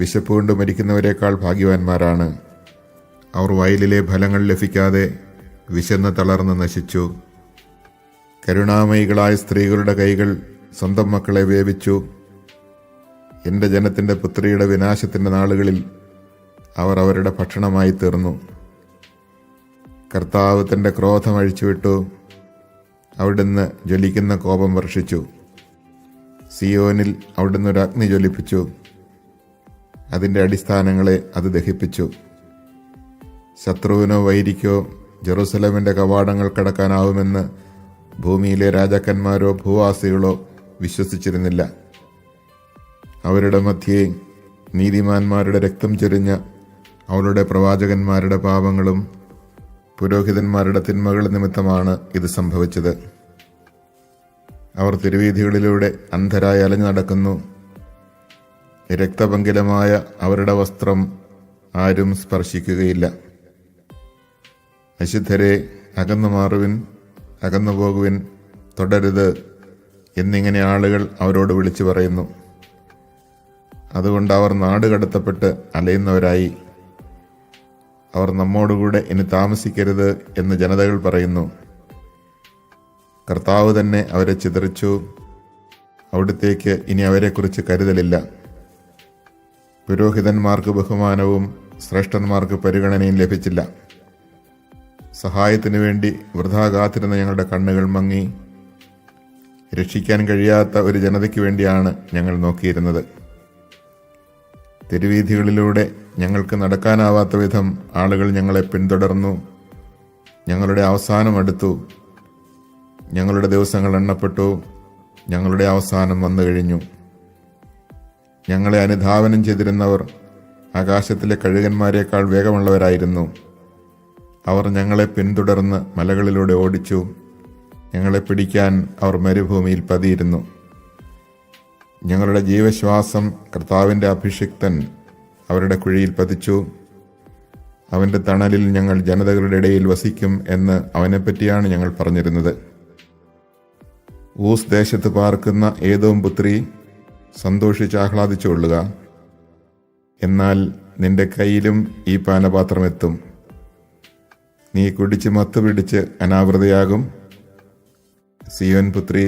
വിശപ്പ് കൊണ്ട് മരിക്കുന്നവരെക്കാൾ ഭാഗ്യവാന്മാരാണ്. അവർ വയലിലെ ഫലങ്ങൾ ലഭിക്കാതെ വിശന്ന് തളർന്ന് നശിച്ചു. കരുണാമയികളായ സ്ത്രീകളുടെ കൈകൾ സ്വന്തം മക്കളെ വേവിച്ചു. എൻ്റെ ജനത്തിൻ്റെ പുത്രിയുടെ വിനാശത്തിൻ്റെ നാളുകളിൽ അവർ അവരുടെ ഭക്ഷണമായി തീർന്നു. കർത്താവ് തൻ്റെ ക്രോധം അഴിച്ചുവിട്ടു. അവിടുന്ന് ജ്വലിക്കുന്ന കോപം വർഷിച്ചു. സിയോനിൽ അവിടുന്ന് ഒരു അഗ്നി ജ്വലിപ്പിച്ചു. അതിൻ്റെ അടിസ്ഥാനങ്ങളെ അത് ദഹിപ്പിച്ചു. ശത്രുവിനോ വൈരിക്കോ ജെറുസലേമിൻ്റെ കവാടങ്ങൾ കടക്കാനാവുമെന്ന് ഭൂമിയിലെ രാജാക്കന്മാരോ ഭൂവാസികളോ വിശ്വസിച്ചിരുന്നില്ല. അവരുടെ മധ്യേ നീതിമാന്മാരുടെ രക്തം ചൊരിഞ്ഞ അവളുടെ പ്രവാചകന്മാരുടെ പാപങ്ങളും പുരോഹിതന്മാരുടെ തിന്മകൾ നിമിത്തമാണ് ഇത് സംഭവിച്ചത്. അവർ തിരുവീഥികളിലൂടെ അന്ധരായി അലഞ്ഞു നടക്കുന്നു. രക്തപങ്കിലമായ അവരുടെ വസ്ത്രം ആരും സ്പർശിക്കുകയില്ല. അശുദ്ധരെ, അകന്നു മാറുവിൻ, അകന്നു പോകുവിൻ, തുടരുത് എന്നിങ്ങനെ ആളുകൾ അവരോട് വിളിച്ചു പറയുന്നു. അതുകൊണ്ട് അവർ നാട് കടത്തപ്പെട്ട് അലയുന്നവരായി. അവർ നമ്മോടുകൂടെ ഇനി താമസിക്കരുത് എന്ന് ജനതകൾ പറയുന്നു. കർത്താവ് തന്നെ അവരെ ചിതറിച്ചു. അവിടുത്തേക്ക് ഇനി അവരെക്കുറിച്ച് കരുതലില്ല. പുരോഹിതന്മാർക്ക് ബഹുമാനവും ശ്രേഷ്ഠന്മാർക്ക് പരിഗണനയും ലഭിച്ചില്ല. സഹായത്തിനു വേണ്ടി വൃഥാ കാത്തിരുന്ന ഞങ്ങളുടെ കണ്ണുകൾ മങ്ങി. രക്ഷിക്കാൻ കഴിയാത്ത ഒരു ജനതയ്ക്ക് വേണ്ടിയാണ് ഞങ്ങൾ നോക്കിയിരുന്നത്. തെരുവീഥികളിലൂടെ ഞങ്ങൾക്ക് നടക്കാനാവാത്ത വിധം ആളുകൾ ഞങ്ങളെ പിന്തുടർന്നു. ഞങ്ങളുടെ അവസാനം അടുത്തു. ഞങ്ങളുടെ ദിവസങ്ങൾ എണ്ണപ്പെട്ടു. ഞങ്ങളുടെ അവസാനം വന്നു കഴിഞ്ഞു. ഞങ്ങളെ അനുധാവനം ചെയ്തിരുന്നവർ ആകാശത്തിലെ കഴുകന്മാരെക്കാൾ വേഗമുള്ളവരായിരുന്നു. അവർ ഞങ്ങളെ പിന്തുടർന്ന് മലകളിലൂടെ ഓടിച്ചു. ഞങ്ങളെ പിടിക്കാൻ അവർ മരുഭൂമിയിൽ പതിയിരുന്നു. ഞങ്ങളുടെ ജീവശ്വാസം കർത്താവിൻ്റെ അഭിഷിക്തൻ അവരുടെ കുഴിയിൽ പതിച്ചു. അവൻ്റെ തണലിൽ ഞങ്ങൾ ജനതകളുടെ ഇടയിൽ വസിക്കും എന്ന് അവനെപ്പറ്റിയാണ് ഞങ്ങൾ പറഞ്ഞിരുന്നത്. ഊസ് ദേശത്ത് പാർക്കുന്ന ഏദോം പുത്രി, സന്തോഷിച്ചാഹ്ലാദിച്ചുകൊള്ളുക. എന്നാൽ നിന്റെ കയ്യിലും ഈ പാനപാത്രമെത്തും. നീ കുടിച്ച് മത്തുപിടിച്ച് അനാവൃതയാകും. സിയോൻ പുത്രി,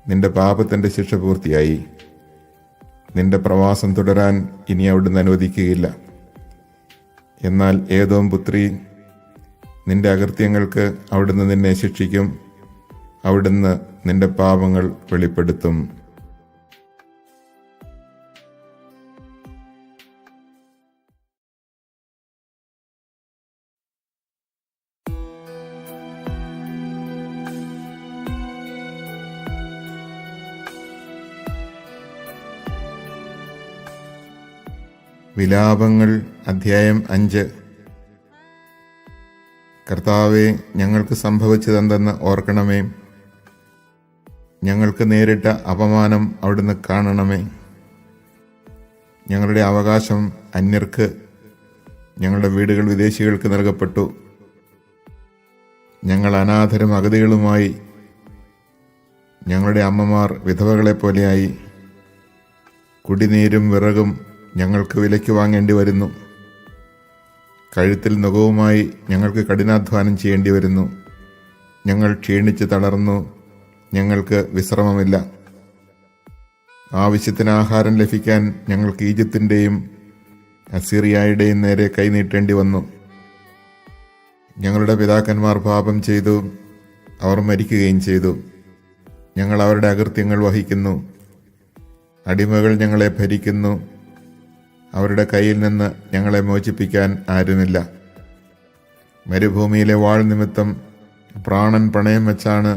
നിന്റെ പാപത്തിന്റെ ശിക്ഷ പൂർത്തിയായി. നിന്റെ പ്രവാസം തുടരാൻ ഇനി അവിടുന്ന് അനുവദിക്കുകയില്ല. എന്നാൽ ഏദോം പുത്രി, നിന്റെ അകൃത്യങ്ങൾക്ക് അവിടുന്ന് നിന്നെ ശിക്ഷിക്കും. അവിടുന്ന് നിന്റെ പാപങ്ങൾ വെളിപ്പെടുത്തും. വിലാപങ്ങൾ അധ്യായം 5. കർത്താവേ, ഞങ്ങൾക്ക് സംഭവിച്ചതെന്തെന്ന് ഓർക്കണമേ. ഞങ്ങൾക്ക് നേരിട്ട അപമാനം അവിടുന്ന് കാണണമേ. ഞങ്ങളുടെ അവകാശം അന്യർക്ക്, ഞങ്ങളുടെ വീടുകൾ വിദേശികൾക്ക് നൽകപ്പെട്ടു. ഞങ്ങൾ അനാഥരും അഗതികളുമായി. ഞങ്ങളുടെ അമ്മമാർ വിധവകളെപ്പോലെയായി. കുടിനീരും വിറകും ഞങ്ങൾക്ക് വിലയ്ക്ക് വാങ്ങേണ്ടി വരുന്നു. കഴുത്തിൽ നുകവുമായി ഞങ്ങൾക്ക് കഠിനാധ്വാനം ചെയ്യേണ്ടി വരുന്നു. ഞങ്ങൾ ക്ഷീണിച്ച് തളർന്നു. ഞങ്ങൾക്ക് വിശ്രമമില്ല. ആവശ്യത്തിന് ആഹാരം ലഭിക്കാൻ ഞങ്ങൾക്ക് ഈജിപ്തിൻ്റെയും അസീറിയയുടെയും നേരെ കൈനീട്ടേണ്ടി വന്നു. ഞങ്ങളുടെ പിതാക്കന്മാർ പാപം ചെയ്തു, അവർ മരിക്കുകയും ചെയ്തു. ഞങ്ങൾ അവരുടെ അകൃത്യങ്ങൾ വഹിക്കുന്നു. അടിമകൾ ഞങ്ങളെ ഭരിക്കുന്നു. അവരുടെ കയ്യിൽ നിന്ന് ഞങ്ങളെ മോചിപ്പിക്കാൻ ആരുമില്ല. മരുഭൂമിയിലെ വാൾ നിമിത്തം പ്രാണൻ പണയം വെച്ചാണ്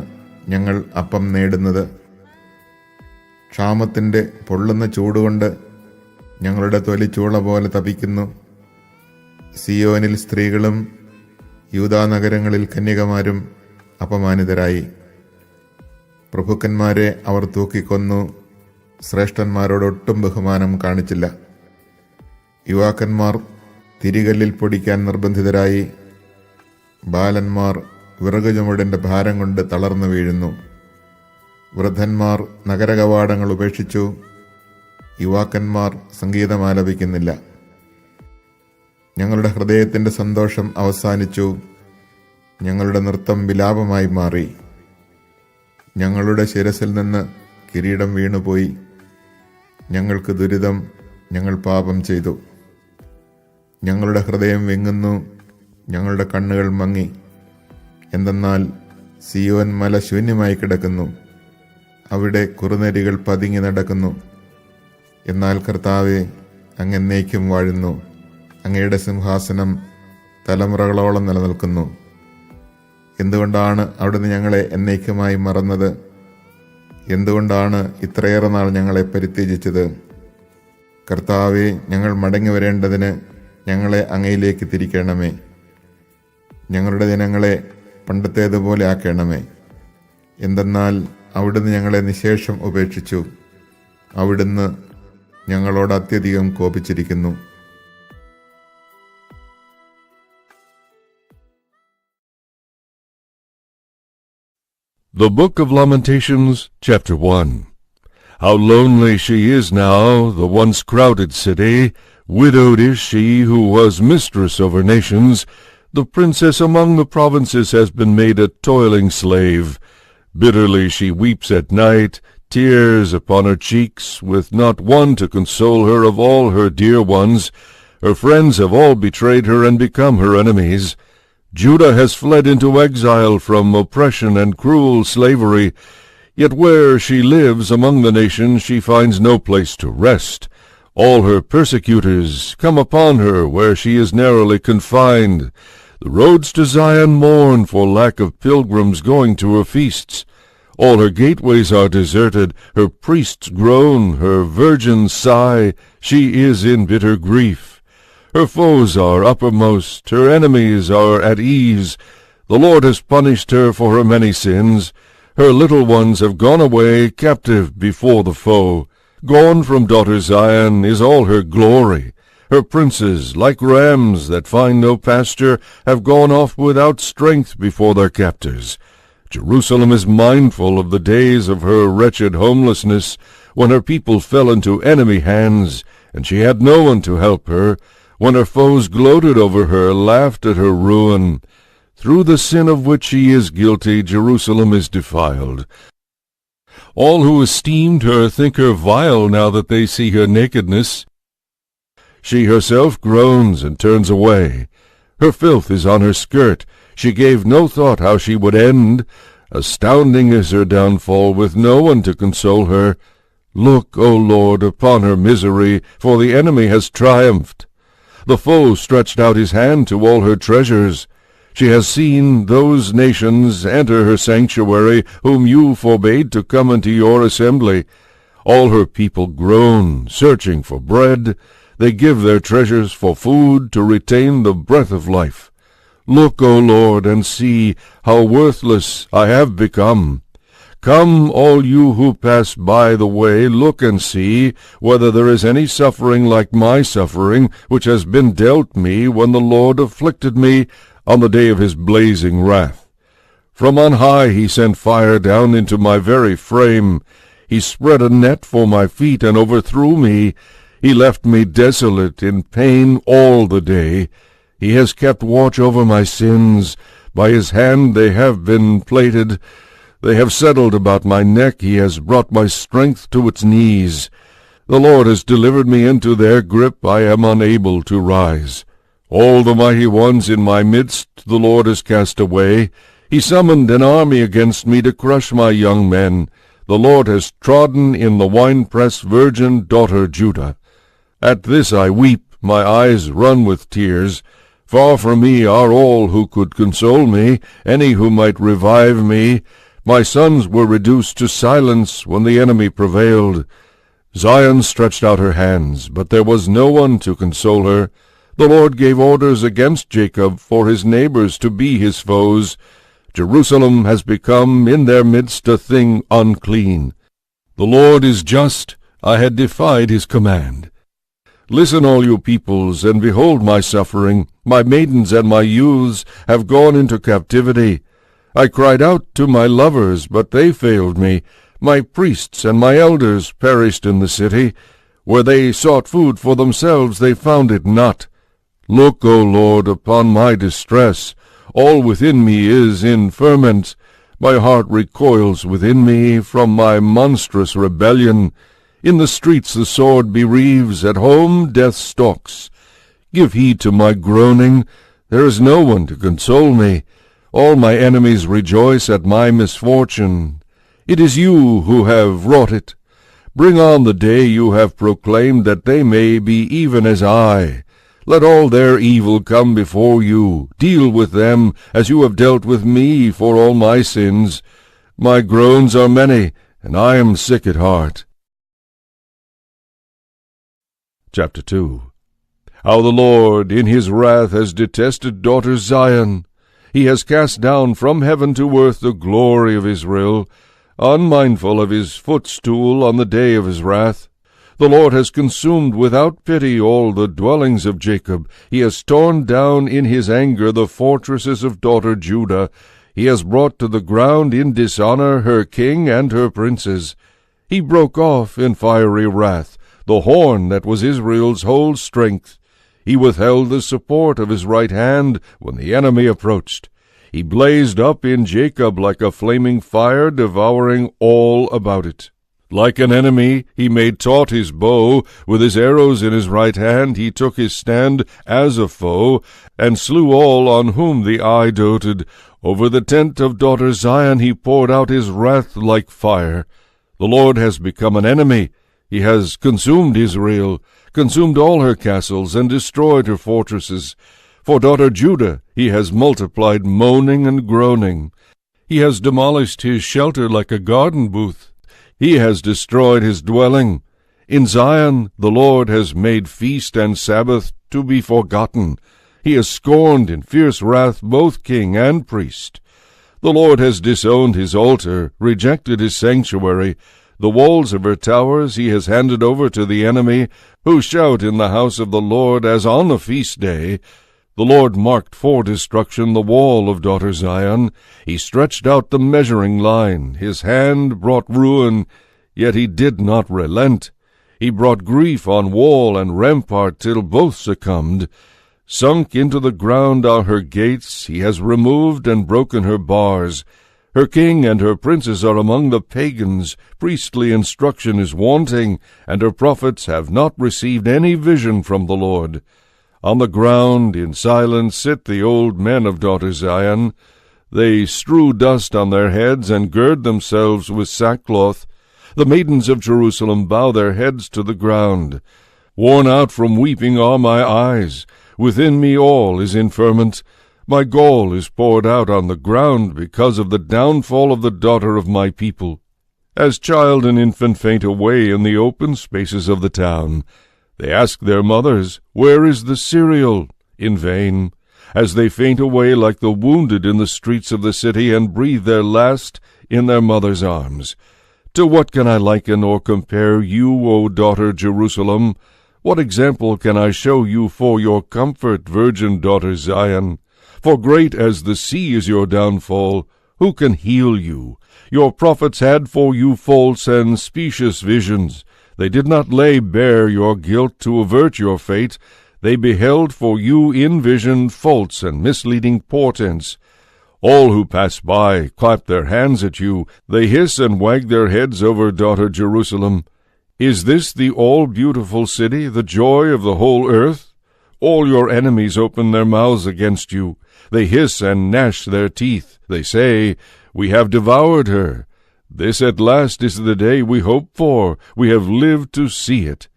ഞങ്ങൾ അപ്പം നേടുന്നത്. ക്ഷാമത്തിൻ്റെ പൊള്ളുന്ന ചൂടുകൊണ്ട് ഞങ്ങളുടെ തൊലി ചൂള പോലെ തപിക്കുന്നു. സിയോനിൽ സ്ത്രീകളും യൂദാനഗരങ്ങളിൽ കന്യകമാരും അപമാനിതരായി. പ്രഭുക്കന്മാരെ അവർ തൂക്കിക്കൊന്നു. ശ്രേഷ്ഠന്മാരോടൊട്ടും ബഹുമാനം കാണിച്ചില്ല. യുവാക്കന്മാർ തിരികല്ലിൽ പൊടിക്കാൻ നിർബന്ധിതരായി. ബാലന്മാർ വിറകു ചുമടിൻ്റെ ഭാരം കൊണ്ട് തളർന്നു വീഴുന്നു. വൃദ്ധന്മാർ നഗരകവാടങ്ങൾ ഉപേക്ഷിച്ചു. യുവാക്കന്മാർ സംഗീതം ആലപിക്കുന്നില്ല. ഞങ്ങളുടെ ഹൃദയത്തിൻ്റെ സന്തോഷം അവസാനിച്ചു. ഞങ്ങളുടെ നൃത്തം വിലാപമായി മാറി. ഞങ്ങളുടെ ശിരസിൽ നിന്ന് കിരീടം വീണുപോയി. ഞങ്ങൾക്ക് ദുരിതം, ഞങ്ങൾ പാപം ചെയ്തു. ഞങ്ങളുടെ ഹൃദയം വിങ്ങുന്നു. ഞങ്ങളുടെ കണ്ണുകൾ മങ്ങി. എന്തെന്നാൽ സിയോൻ മല ശൂന്യമായി കിടക്കുന്നു. അവിടെ കുറുനരികൾ പതുങ്ങി നടക്കുന്നു. എന്നാൽ കർത്താവേ, അങ്ങ് എന്നേക്കും വാഴുന്നു. അങ്ങയുടെ സിംഹാസനം തലമുറകളോളം നിലനിൽക്കുന്നു. എന്തുകൊണ്ടാണ് അവിടുന്ന് ഞങ്ങളെ എന്നേക്കുമായി മറന്നത്? എന്തുകൊണ്ടാണ് ഇത്രയേറെ നാൾ ഞങ്ങളെ പരിത്യജിച്ചത്? കർത്താവേ, ഞങ്ങൾ മടങ്ങി വരേണ്ടതിന് ഞങ്ങളെ അങ്ങയിലേക്ക് തിരിക്കണമേ. ഞങ്ങളുടെ ദിനങ്ങളെ പണ്ടത്തേതുപോലെ ആക്കണമേ. എന്തെന്നാൽ അവിടുന്ന് ഞങ്ങളെ നിശേഷം ഉപേക്ഷിച്ചു. അവിടുന്ന് ഞങ്ങളോട് അത്യധികം കോപിച്ചിരിക്കുന്നു. The Book of Lamentations, Chapter 1. How lonely she is now, the once crowded city. Widowed is she who was mistress over nations. The princess among the provinces has been made a toiling slave. Bitterly she weeps at night, tears upon her cheeks, with not one to console her of all her dear ones. Her friends have all betrayed her and become her enemies. Judah has fled into exile from oppression and cruel slavery. Yet where she lives among the nations she finds no place to rest. All her persecutors come upon her where she is narrowly confined. The roads to Zion mourn for lack of pilgrims going to her feasts. All her gateways are deserted, her priests groan, her virgins sigh. She is in bitter grief. Her foes are uppermost, her enemies are at ease. The Lord has punished her for her many sins. Her little ones have gone away captive before the foe. Gone from daughter Zion is all her glory. Her princes, like rams that find no pasture, have gone off without strength before their captors. Jerusalem is mindful of the days of her wretched homelessness, when her people fell into enemy hands, and she had no one to help her, when her foes gloated over her, laughed at her ruin. Through the sin of which she is guilty, Jerusalem is defiled. All who esteemed her think her vile now that they see her nakedness. She herself groans and turns away. Her filth is on her skirt. She gave no thought how she would end. Astounding is her downfall, with no one to console her. Look, O Lord, upon her misery, for the enemy has triumphed. The foe stretched out his hand to all her treasures. She has seen those nations enter her sanctuary, whom you forbade to come into your assembly. All her people groan, searching for bread. They give their treasures for food, to retain the breath of life. Look, O Lord, and see how worthless I have become. Come, all you who pass by the way, look and see whether there is any suffering like my suffering, which has been dealt me when the Lord afflicted me on the day of his blazing wrath. From on high he sent fire down into my very frame. He spread a net for my feet and overthrew me. He left me desolate in pain all the day. He has kept watch over my sins. By his hand they have been plaited. They have settled about my neck. He has brought my strength to its knees. The Lord has delivered me into their grip. I am unable to rise. All the mighty ones in my midst the Lord has cast away. He summoned an army against me to crush my young men. The Lord has trodden in the winepress virgin daughter Judah. At this I weep, my eyes run with tears. Far from me are all who could console me, any who might revive me. My sons were reduced to silence when the enemy prevailed. Zion stretched out her hands, but there was no one to console her. The Lord gave orders against Jacob for his neighbors to be his foes. Jerusalem has become in their midst a thing unclean. The Lord is just. I had defied his command. Listen, all you peoples, and behold my suffering. My maidens and my youths have gone into captivity. I cried out to my lovers, but they failed me. My priests and my elders perished in the city. Where they sought food for themselves, they found it not. Look, O Lord, upon my distress. All within me is in ferment. My heart recoils within me from my monstrous rebellion. In the streets the sword bereaves, at home death stalks. Give heed to my groaning. There is no one to console me. All my enemies rejoice at my misfortune. It is you who have wrought it. Bring on the day you have proclaimed, that they may be even as I. Let all their evil come before you. Deal with them as you have dealt with me for all my sins. My groans are many, and I am sick at heart. Chapter 2. How the Lord in his wrath has detested daughter Zion. He has cast down from heaven to earth the glory of Israel, unmindful of his footstool on the day of his wrath. The Lord has consumed without pity all the dwellings of Jacob. He has torn down in his anger the fortresses of daughter Judah. He has brought to the ground in dishonor her king and her princes. He broke off in fiery wrath the horn that was Israel's whole strength. He withheld the support of his right hand when the enemy approached. He blazed up in Jacob like a flaming fire, devouring all about it. Like an enemy, he made taut his bow. With his arrows in his right hand, he took his stand as a foe, and slew all on whom the eye doted. Over the tent of daughter Zion he poured out his wrath like fire. The Lord has become an enemy. He has consumed Israel, consumed all her castles, and destroyed her fortresses. For daughter Judah he has multiplied moaning and groaning. He has demolished his shelter like a garden booth. He has destroyed his dwelling. In Zion the Lord has made feast and Sabbath to be forgotten. He has scorned in fierce wrath both king and priest. The Lord has disowned his altar, rejected his sanctuary. The walls of her towers he has handed over to the enemy, who shout in the house of the Lord as on a feast day. The Lord marked for destruction the wall of daughter Zion. He stretched out the measuring line. His hand brought ruin. yet he did not relent. He brought grief on wall and rampart till both succumbed. Sunk into the ground are her gates, he has removed and broken her bars. Her king and her princes are among the pagans, priestly instruction is wanting, and her prophets have not received any vision from the Lord. On the ground in silence sit the old men of daughter Zion. They strew dust on their heads and gird themselves with sackcloth. The maidens of Jerusalem bow their heads to the ground. Worn out from weeping are my eyes. Within me all is in ferment. My gall is poured out on the ground because of the downfall of the daughter of my people. As child and infant faint away in the open spaces of the town, they ask their mothers, "Where is the cereal?" In vain. As they faint away like the wounded in the streets of the city, and breathe their last in their mother's arms. To what can I liken or compare you, O daughter Jerusalem? What example can I show you for your comfort, virgin daughter Zion? For great as the sea is your downfall, who can heal you? Your prophets had for you false and specious visions. They did not lay bare your guilt to avert your fate. They beheld for you in vision false and misleading portents. All who pass by clap their hands at you. They hiss and wag their heads over daughter Jerusalem. Is this the all-beautiful city, the joy of the whole earth? All your enemies open their mouths against you. They hiss and gnash their teeth. They say, "We have devoured her. This at last is the day we hoped for. We have lived to see it."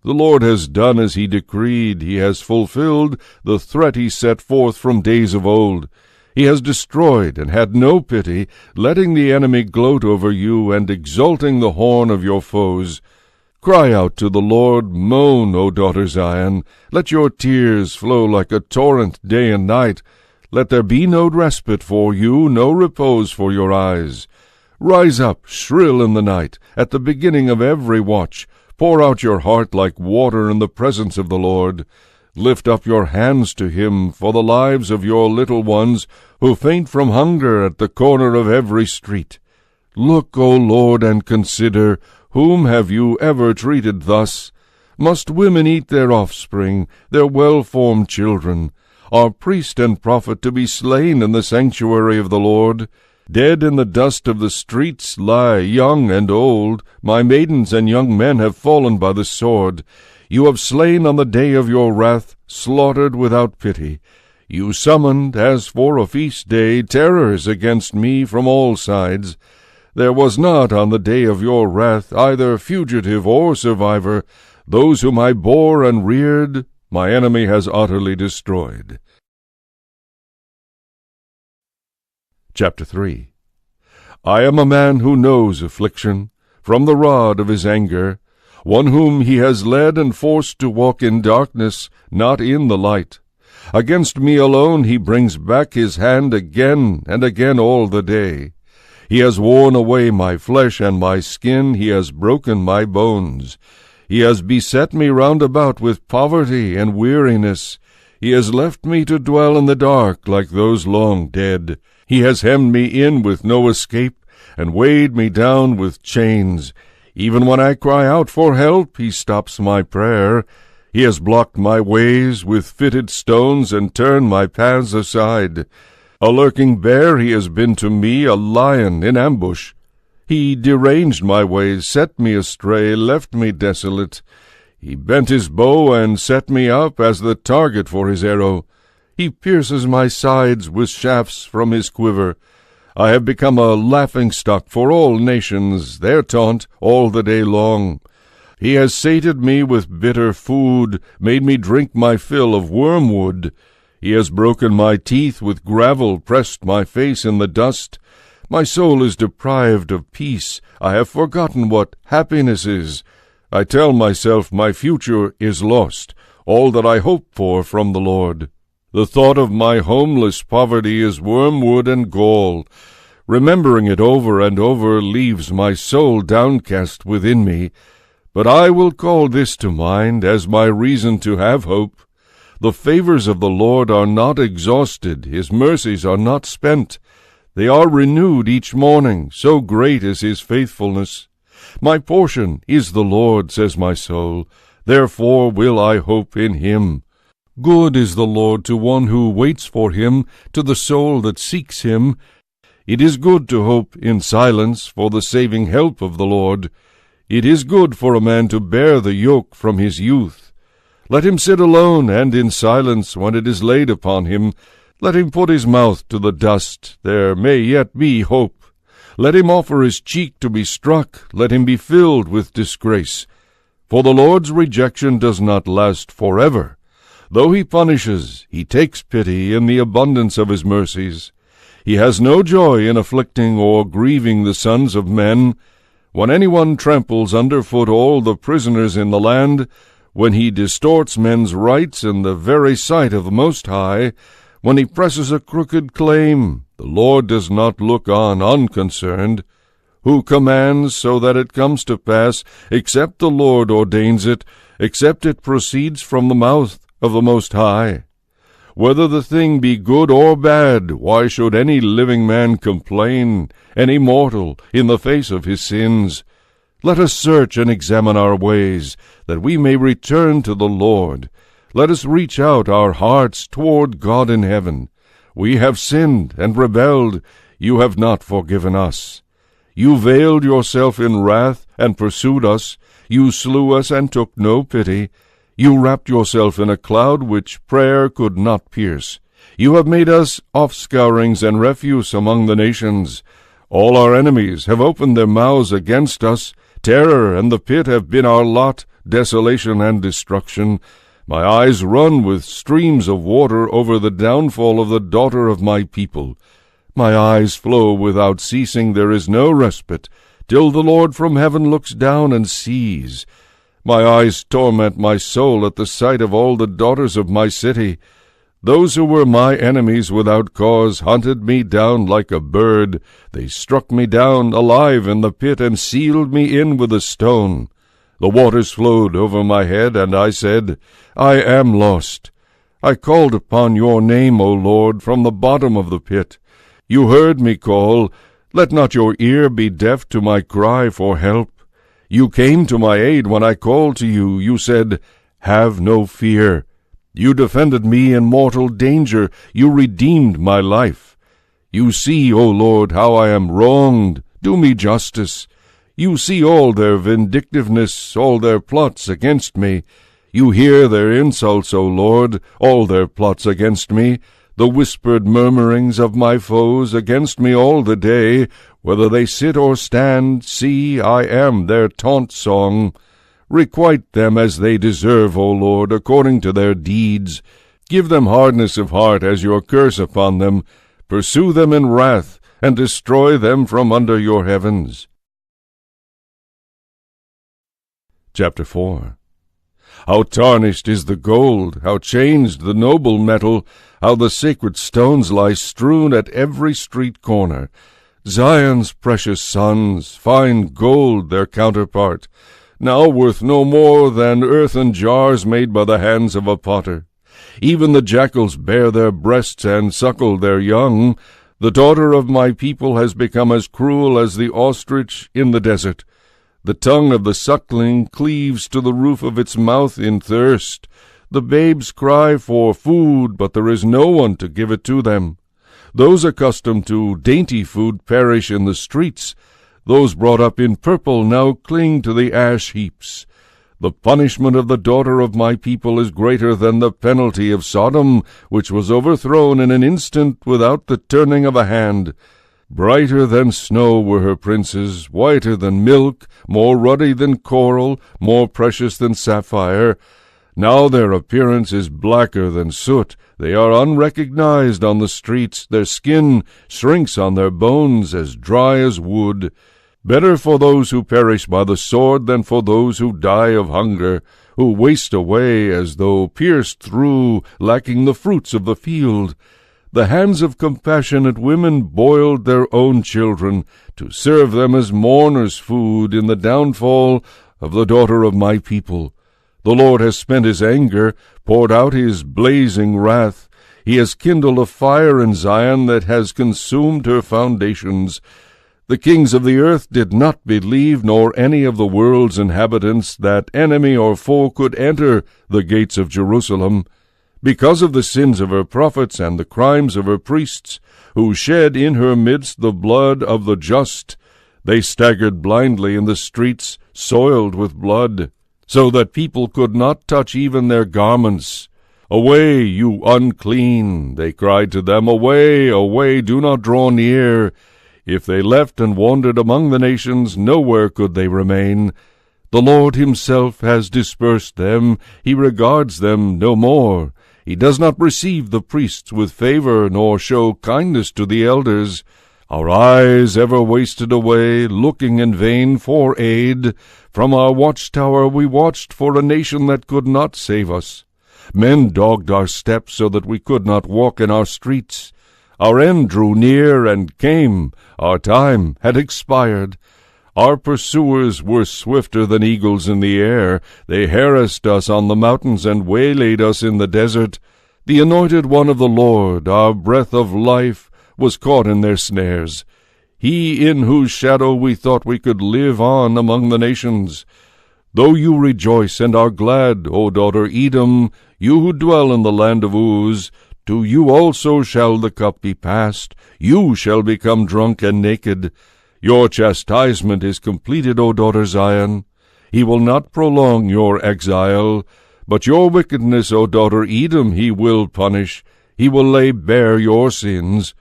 The Lord has done as he decreed. He has fulfilled the threat he set forth from days of old. He has destroyed and had no pity, letting the enemy gloat over you and exalting the horn of your foes. Cry out to the Lord, moan, O daughter Zion. Let your tears flow like a torrent day and night. Let there be no respite for you, no repose for your eyes. Rise up, shrill in the night, at the beginning of every watch. Pour out your heart like water in the presence of the Lord. Lift up your hands to him for the lives of your little ones who faint from hunger at the corner of every street. Look, O Lord, and consider, whom have you ever treated thus? Must women eat their offspring, their well-formed children? Are priest and prophet to be slain in the sanctuary of the Lord? Dead in the dust of the streets lie young and old. My maidens and young men have fallen by the sword. You have slain on the day of your wrath, slaughtered without pity. You summoned, as for a feast day, terrors against me from all sides. There was not on the day of your wrath either fugitive or survivor. Those whom I bore and reared, my enemy has utterly destroyed. Chapter 3. I am a man who knows affliction, from the rod of his anger, one whom he has led and forced to walk in darkness, not in the light. Against me alone he brings back his hand again and again all the day. He has worn away my flesh and my skin, he has broken my bones. He has beset me round about with poverty and weariness. He has left me to dwell in the dark like those long dead. He has hemmed me in with no escape, and weighed me down with chains. Even when I cry out for help, he stops my prayer. He has blocked my ways with fitted stones, and turned my paths aside. A lurking bear he has been to me, a lion in ambush. He deranged my ways, set me astray, left me desolate. He bent his bow and set me up as the target for his arrow. He pierces my sides with shafts from his quiver. I have become a laughingstock for all nations, their taunt all the day long. He has sated me with bitter food, made me drink my fill of wormwood. He has broken my teeth with gravel, pressed my face in the dust. My soul is deprived of peace. I have forgotten what happiness is. I tell myself my future is lost, all that I hope for from the Lord. The thought of my homeless poverty is wormwood and gall. Remembering it over and over leaves my soul downcast within me. But I will call this to mind as my reason to have hope. The favors of the Lord are not exhausted, his mercies are not spent. They are renewed each morning, so great is his faithfulness. My portion is the Lord, says my soul. Therefore will I hope in him. Good is the Lord to one who waits for him, to the soul that seeks him. It is good to hope in silence for the saving help of the Lord. It is good for a man to bear the yoke from his youth. Let him sit alone and in silence when it is laid upon him. Let him put his mouth to the dust. There may yet be hope. Let him offer his cheek to be struck. Let him be filled with disgrace. For the Lord's rejection does not last forever. Though he punishes, he takes pity in the abundance of his mercies. He has no joy in afflicting or grieving the sons of men. When anyone tramples underfoot all the prisoners in the land, when he distorts men's rights in the very sight of the Most High, when he presses a crooked claim, the Lord does not look on unconcerned. Who commands so that it comes to pass, except the Lord ordains it, except it proceeds from the mouth of the Most High? Whether the thing be good or bad, why should any living man complain, any mortal, in the face of his sins? Let us search and examine our ways, that we may return to the Lord. Let us reach out our hearts toward God in heaven. We have sinned and rebelled. You have not forgiven us. You veiled yourself in wrath and pursued us. You slew us and took no pity. You wrapped yourself in a cloud which prayer could not pierce. You have made us offscourings and refuse among the nations. All our enemies have opened their mouths against us. Terror and the pit have been our lot, desolation and destruction. My eyes run with streams of water over the downfall of the daughter of my people. My eyes flow without ceasing, there is no respite, till the Lord from heaven looks down and sees. My eyes torment my soul at the sight of all the daughters of my city. Those who were my enemies without cause hunted me down like a bird. They struck me down alive in the pit and sealed me in with a stone. The waters flowed over my head, and I said, I am lost. I called upon your name, O Lord, from the bottom of the pit. You heard me call. Let not your ear be deaf to my cry for help. You came to my aid when I called to you. You said, Have no fear. You defended me in mortal danger. You redeemed my life. You see, O Lord, how I am wronged. Do me justice. You see all their vindictiveness, all their plots against me. You hear their insults, O Lord, all their plots against me, the whispered murmurings of my foes against me all the day. Whether they sit or stand, see, I am their taunt song. Requite them as they deserve, O Lord, according to their deeds. Give them hardness of heart as your curse upon them. Pursue them in wrath, and destroy them from under your heavens. Chapter 4. How tarnished is the gold, how changed the noble metal, how the sacred stones lie strewn at every street corner. Zion's precious sons, fine gold their counterpart, now worth no more than earthen jars made by the hands of a potter. Even the jackals bare their breasts and suckle their young. The daughter of my people has become as cruel as the ostrich in the desert. The tongue of the suckling cleaves to the roof of its mouth in thirst. The babes cry for food, but there is no one to give it to them. Those accustomed to dainty food perish in the streets. Those brought up in purple now cling to the ash heaps. The punishment of the daughter of my people is greater than the penalty of Sodom, which was overthrown in an instant without the turning of a hand. Brighter than snow were her princes, whiter than milk, more ruddy than coral, more precious than sapphire. Now their appearance is blacker than soot. They are unrecognized on the streets. Their skin shrinks on their bones as dry as wood. Better for those who perish by the sword than for those who die of hunger, who waste away as though pierced through, lacking the fruits of the field. The hands of compassionate women boiled their own children, to serve them as mourners' food in the downfall of the daughter of my people. The Lord has spent his anger, poured out his blazing wrath. He has kindled a fire in Zion that has consumed her foundations. The kings of the earth did not believe, nor any of the world's inhabitants, that enemy or foe could enter the gates of Jerusalem, because of the sins of her prophets and the crimes of her priests, who shed in her midst the blood of the just. They staggered blindly in the streets, soiled with blood, so that people could not touch even their garments. Away, you unclean, they cried to them, away, away, do not draw near. If they left and wandered among the nations, nowhere could they remain. The Lord himself has dispersed them, he regards them no more. He does not receive the priests with favor, nor show kindness to the elders. Our eyes ever wasted away, looking in vain for aid. From our watchtower we watched for a nation that could not save us. Men dogged our steps so that we could not walk in our streets. Our end drew near and came. Our time had expired. Our pursuers were swifter than eagles in the air. They harassed us on the mountains and waylaid us in the desert. The anointed one of the Lord, our breath of life, was caught in their snares. He in whose shadow we thought we could live on among the nations. Though you rejoice and are glad, O daughter Edom, you who dwell in the land of Uz, to you also shall the cup be passed. You shall become drunk and naked. Your chastisement is completed, O daughter Zion. He will not prolong your exile, but your wickedness, O daughter Edom, he will punish. He will lay bare your sins.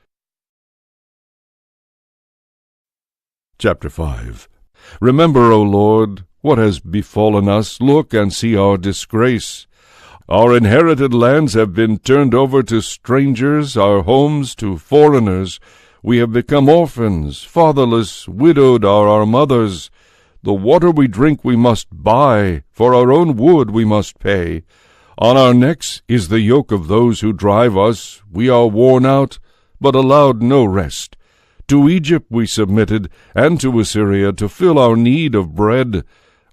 Chapter 5. Remember, O Lord, what has befallen us. Look and see our disgrace. Our inherited lands have been turned over to strangers, our homes to foreigners. We have become orphans, fatherless, widowed are our mothers. The water we drink we must buy, for our own wood we must pay. On our necks is the yoke of those who drive us. We are worn out, but allowed no rest. To Egypt we submitted, and to Assyria, to fill our need of bread.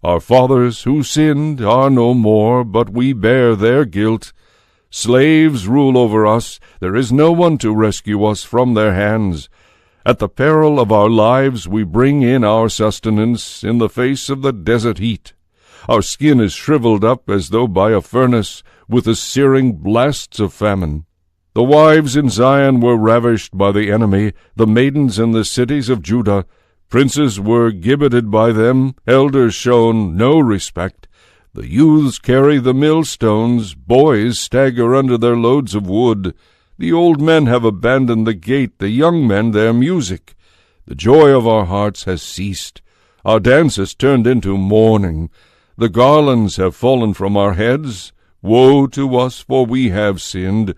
Our fathers who sinned are no more, but we bear their guilt. Slaves rule over us. There is no one to rescue us from their hands. At the peril of our lives we bring in our sustenance in the face of the desert heat. Our skin is shriveled up as though by a furnace, with the searing blasts of famine. The wives in Zion were ravished by the enemy, the maidens in the cities of Judah. Princes were gibbeted by them, elders shown no respect. The youths carry the millstones, boys stagger under their loads of wood. The old men have abandoned the gate, the young men their music. The joy of our hearts has ceased. Our dance has turned into mourning. The garlands have fallen from our heads. Woe to us, for we have sinned.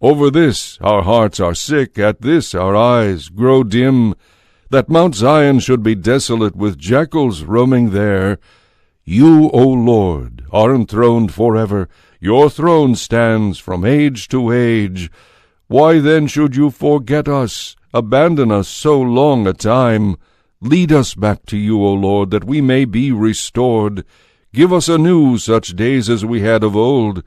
Over this our hearts are sick, at this our eyes grow dim. That Mount Zion should be desolate with jackals roaming there. You, O Lord, are enthroned forever. Your throne stands from age to age. Why then should you forget us, abandon us so long a time? Lead us back to you, O Lord, that we may be restored. Give us anew such days as we had of old.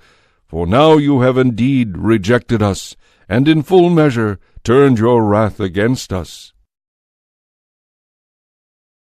For now you have indeed rejected us, and in full measure turned your wrath against us.